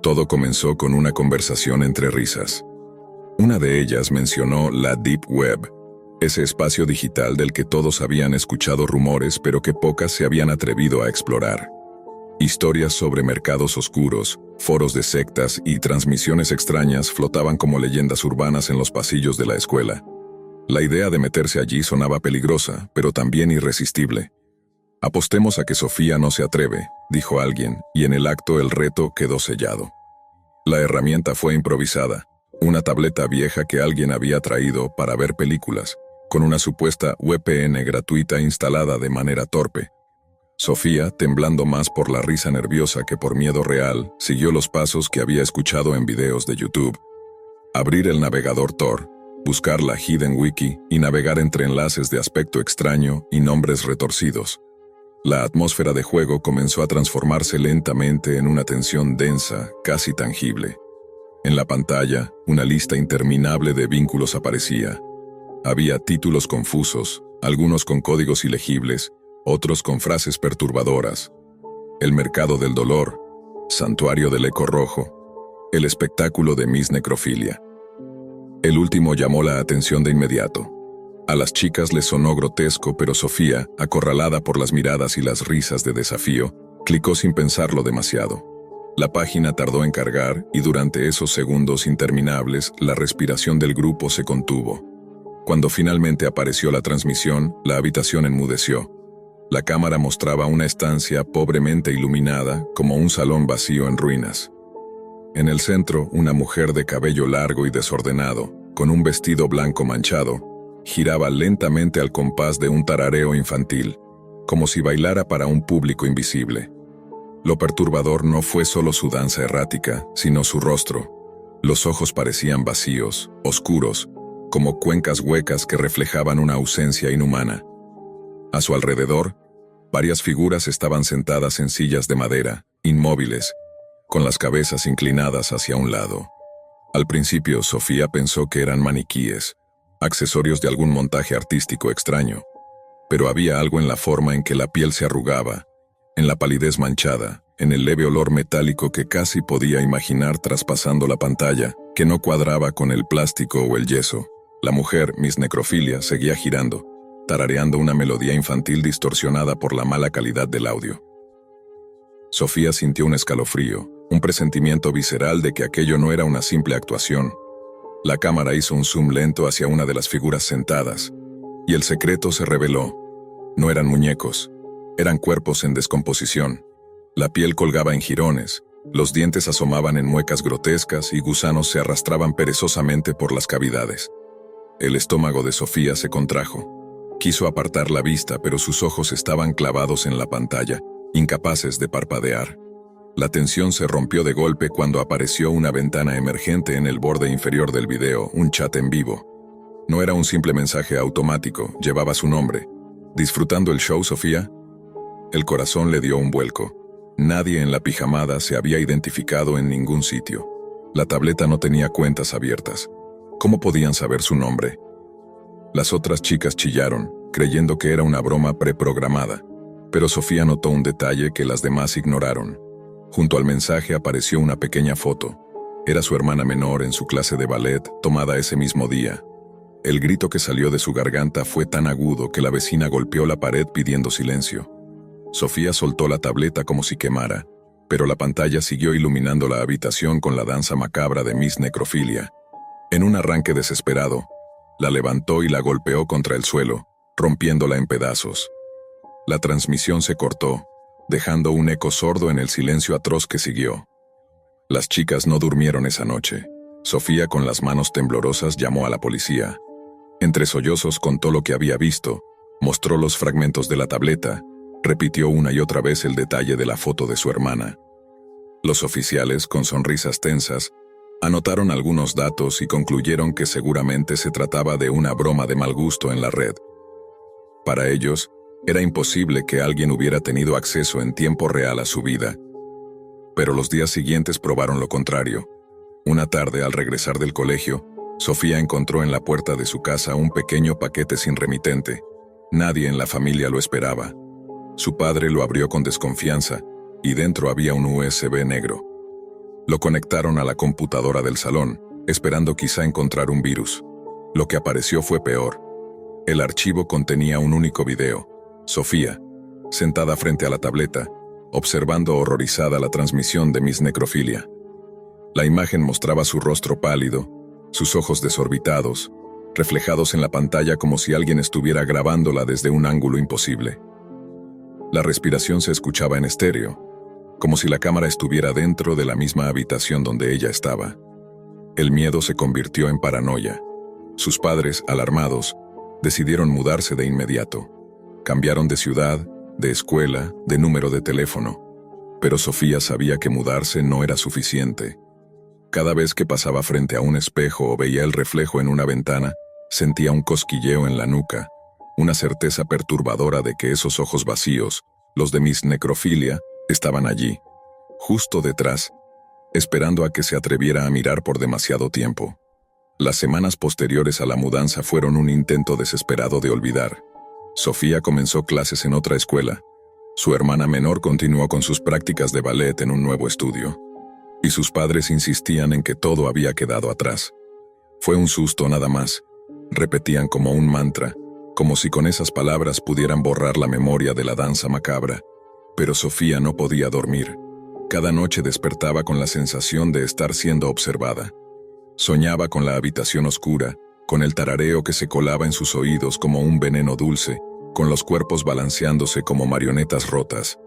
Todo comenzó con una conversación entre risas. Una de ellas mencionó la Deep Web, ese espacio digital del que todos habían escuchado rumores pero que pocas se habían atrevido a explorar. Historias sobre mercados oscuros, foros de sectas y transmisiones extrañas flotaban como leyendas urbanas en los pasillos de la escuela. La idea de meterse allí sonaba peligrosa, pero también irresistible. «Apostemos a que Sofía no se atreve», dijo alguien, y en el acto el reto quedó sellado. La herramienta fue improvisada, una tableta vieja que alguien había traído para ver películas, con una supuesta VPN gratuita instalada de manera torpe. Sofía, temblando más por la risa nerviosa que por miedo real, siguió los pasos que había escuchado en videos de YouTube. Abrir el navegador Tor, buscar la Hidden Wiki y navegar entre enlaces de aspecto extraño y nombres retorcidos. La atmósfera de juego comenzó a transformarse lentamente en una tensión densa, casi tangible. En la pantalla, una lista interminable de vínculos aparecía. Había títulos confusos, algunos con códigos ilegibles, otros con frases perturbadoras. El mercado del dolor, santuario del eco rojo, el espectáculo de Miss Necrofilia. El último llamó la atención de inmediato. A las chicas les sonó grotesco, pero Sofía, acorralada por las miradas y las risas de desafío, clicó sin pensarlo demasiado. La página tardó en cargar y durante esos segundos interminables la respiración del grupo se contuvo. Cuando finalmente apareció la transmisión, la habitación enmudeció. La cámara mostraba una estancia pobremente iluminada, como un salón vacío en ruinas. En el centro, una mujer de cabello largo y desordenado, con un vestido blanco manchado, giraba lentamente al compás de un tarareo infantil, como si bailara para un público invisible. Lo perturbador no fue solo su danza errática, sino su rostro. Los ojos parecían vacíos, oscuros, como cuencas huecas que reflejaban una ausencia inhumana. A su alrededor, varias figuras estaban sentadas en sillas de madera, inmóviles, con las cabezas inclinadas hacia un lado. Al principio, Sofía pensó que eran maniquíes, accesorios de algún montaje artístico extraño, pero había algo en la forma en que la piel se arrugaba, en la palidez manchada, en el leve olor metálico que casi podía imaginar traspasando la pantalla, que no cuadraba con el plástico o el yeso. La mujer, Miss Necrofilia, seguía girando, tarareando una melodía infantil distorsionada por la mala calidad del audio. Sofía sintió un escalofrío, un presentimiento visceral de que aquello no era una simple actuación. La cámara hizo un zoom lento hacia una de las figuras sentadas, y el secreto se reveló. No eran muñecos, eran cuerpos en descomposición. La piel colgaba en jirones, los dientes asomaban en muecas grotescas y gusanos se arrastraban perezosamente por las cavidades. El estómago de Sofía se contrajo. Quiso apartar la vista, pero sus ojos estaban clavados en la pantalla, incapaces de parpadear. La tensión se rompió de golpe cuando apareció una ventana emergente en el borde inferior del video, un chat en vivo. No era un simple mensaje automático, llevaba su nombre. ¿Disfrutando el show, Sofía? El corazón le dio un vuelco. Nadie en la pijamada se había identificado en ningún sitio. La tableta no tenía cuentas abiertas. ¿Cómo podían saber su nombre? Las otras chicas chillaron, creyendo que era una broma preprogramada, pero Sofía notó un detalle que las demás ignoraron. Junto al mensaje apareció una pequeña foto. Era su hermana menor en su clase de ballet, tomada ese mismo día. El grito que salió de su garganta fue tan agudo que la vecina golpeó la pared pidiendo silencio. Sofía soltó la tableta como si quemara, pero la pantalla siguió iluminando la habitación con la danza macabra de Miss Necrofilia. En un arranque desesperado, la levantó y la golpeó contra el suelo, rompiéndola en pedazos. La transmisión se cortó, dejando un eco sordo en el silencio atroz que siguió. Las chicas no durmieron esa noche. Sofía, con las manos temblorosas, llamó a la policía. Entre sollozos contó lo que había visto, mostró los fragmentos de la tableta, repitió una y otra vez el detalle de la foto de su hermana. Los oficiales, con sonrisas tensas, anotaron algunos datos y concluyeron que seguramente se trataba de una broma de mal gusto en la red. Para ellos, era imposible que alguien hubiera tenido acceso en tiempo real a su vida. Pero los días siguientes probaron lo contrario. Una tarde, al regresar del colegio, Sofía encontró en la puerta de su casa un pequeño paquete sin remitente. Nadie en la familia lo esperaba. Su padre lo abrió con desconfianza, y dentro había un USB negro. Lo conectaron a la computadora del salón, esperando quizá encontrar un virus. Lo que apareció fue peor. El archivo contenía un único video. Sofía, sentada frente a la tableta, observando horrorizada la transmisión de Miss Necrofilia. La imagen mostraba su rostro pálido, sus ojos desorbitados, reflejados en la pantalla como si alguien estuviera grabándola desde un ángulo imposible. La respiración se escuchaba en estéreo, como si la cámara estuviera dentro de la misma habitación donde ella estaba. El miedo se convirtió en paranoia. Sus padres, alarmados, decidieron mudarse de inmediato. Cambiaron de ciudad, de escuela, de número de teléfono. Pero Sofía sabía que mudarse no era suficiente. Cada vez que pasaba frente a un espejo o veía el reflejo en una ventana, sentía un cosquilleo en la nuca, una certeza perturbadora de que esos ojos vacíos, los de Miss Necrofilia, estaban allí, justo detrás, esperando a que se atreviera a mirar por demasiado tiempo. Las semanas posteriores a la mudanza fueron un intento desesperado de olvidar. Sofía comenzó clases en otra escuela. Su hermana menor continuó con sus prácticas de ballet en un nuevo estudio. Y sus padres insistían en que todo había quedado atrás. Fue un susto nada más. Repetían como un mantra, como si con esas palabras pudieran borrar la memoria de la danza macabra. Pero Sofía no podía dormir. Cada noche despertaba con la sensación de estar siendo observada. Soñaba con la habitación oscura, con el tarareo que se colaba en sus oídos como un veneno dulce, con los cuerpos balanceándose como marionetas rotas.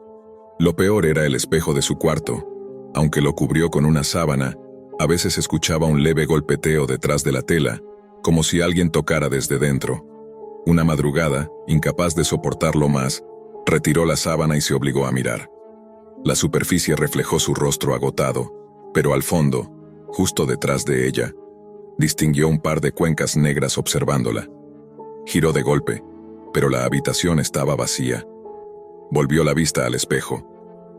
Lo peor era el espejo de su cuarto. Aunque lo cubrió con una sábana, a veces escuchaba un leve golpeteo detrás de la tela, como si alguien tocara desde dentro. Una madrugada, incapaz de soportarlo más, retiró la sábana y se obligó a mirar. La superficie reflejó su rostro agotado, pero al fondo, justo detrás de ella, distinguió un par de cuencas negras observándola. Giró de golpe, pero la habitación estaba vacía. Volvió la vista al espejo.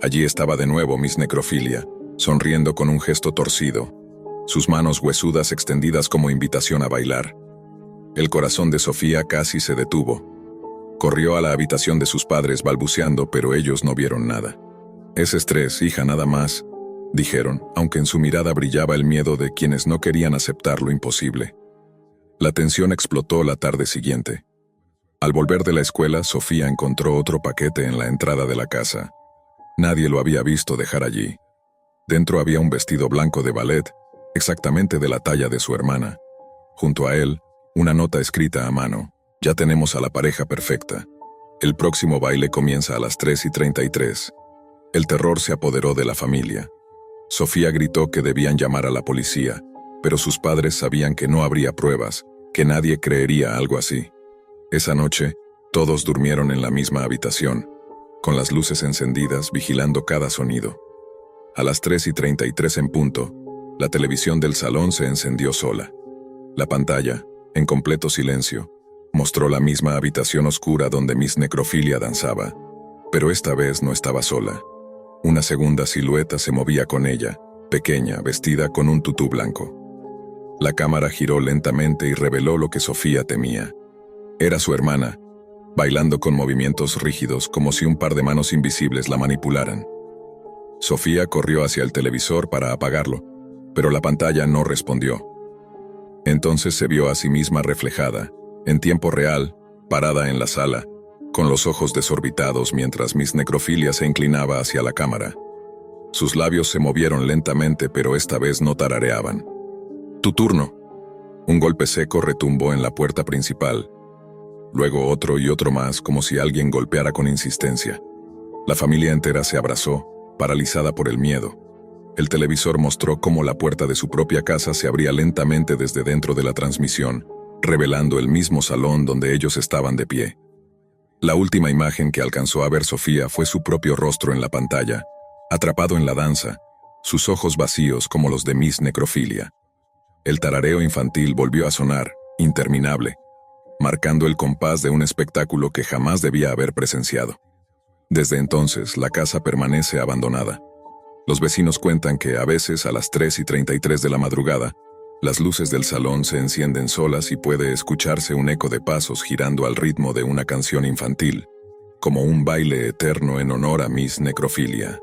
Allí estaba de nuevo Miss Necrofilia, sonriendo con un gesto torcido, sus manos huesudas extendidas como invitación a bailar. El corazón de Sofía casi se detuvo. Corrió a la habitación de sus padres balbuceando, pero ellos no vieron nada. «Es estrés, hija, nada más», dijeron, aunque en su mirada brillaba el miedo de quienes no querían aceptar lo imposible. La tensión explotó la tarde siguiente. Al volver de la escuela, Sofía encontró otro paquete en la entrada de la casa. Nadie lo había visto dejar allí. Dentro había un vestido blanco de ballet, exactamente de la talla de su hermana. Junto a él, una nota escrita a mano. «Ya tenemos a la pareja perfecta. El próximo baile comienza a las 3:33. El terror se apoderó de la familia. Sofía gritó que debían llamar a la policía, pero sus padres sabían que no habría pruebas, que nadie creería algo así. Esa noche, todos durmieron en la misma habitación, con las luces encendidas, vigilando cada sonido. A las 3:33 en punto, la televisión del salón se encendió sola. La pantalla, en completo silencio, mostró la misma habitación oscura donde Miss Necrofilia danzaba, pero esta vez no estaba sola. Una segunda silueta se movía con ella, pequeña, vestida con un tutú blanco. La cámara giró lentamente y reveló lo que Sofía temía. Era su hermana, bailando con movimientos rígidos como si un par de manos invisibles la manipularan. Sofía corrió hacia el televisor para apagarlo, pero la pantalla no respondió. Entonces se vio a sí misma reflejada, en tiempo real, parada en la sala, con los ojos desorbitados mientras Miss Necrofilia se inclinaba hacia la cámara. Sus labios se movieron lentamente, pero esta vez no tarareaban. «Tu turno». Un golpe seco retumbó en la puerta principal. Luego otro y otro más, como si alguien golpeara con insistencia. La familia entera se abrazó, paralizada por el miedo. El televisor mostró cómo la puerta de su propia casa se abría lentamente desde dentro de la transmisión, revelando el mismo salón donde ellos estaban de pie. La última imagen que alcanzó a ver Sofía fue su propio rostro en la pantalla, atrapado en la danza, sus ojos vacíos como los de Miss Necrofilia. El tarareo infantil volvió a sonar, interminable, marcando el compás de un espectáculo que jamás debía haber presenciado. Desde entonces, la casa permanece abandonada. Los vecinos cuentan que a veces a las 3:33 de la madrugada, las luces del salón se encienden solas y puede escucharse un eco de pasos girando al ritmo de una canción infantil, como un baile eterno en honor a Miss Necrofilia.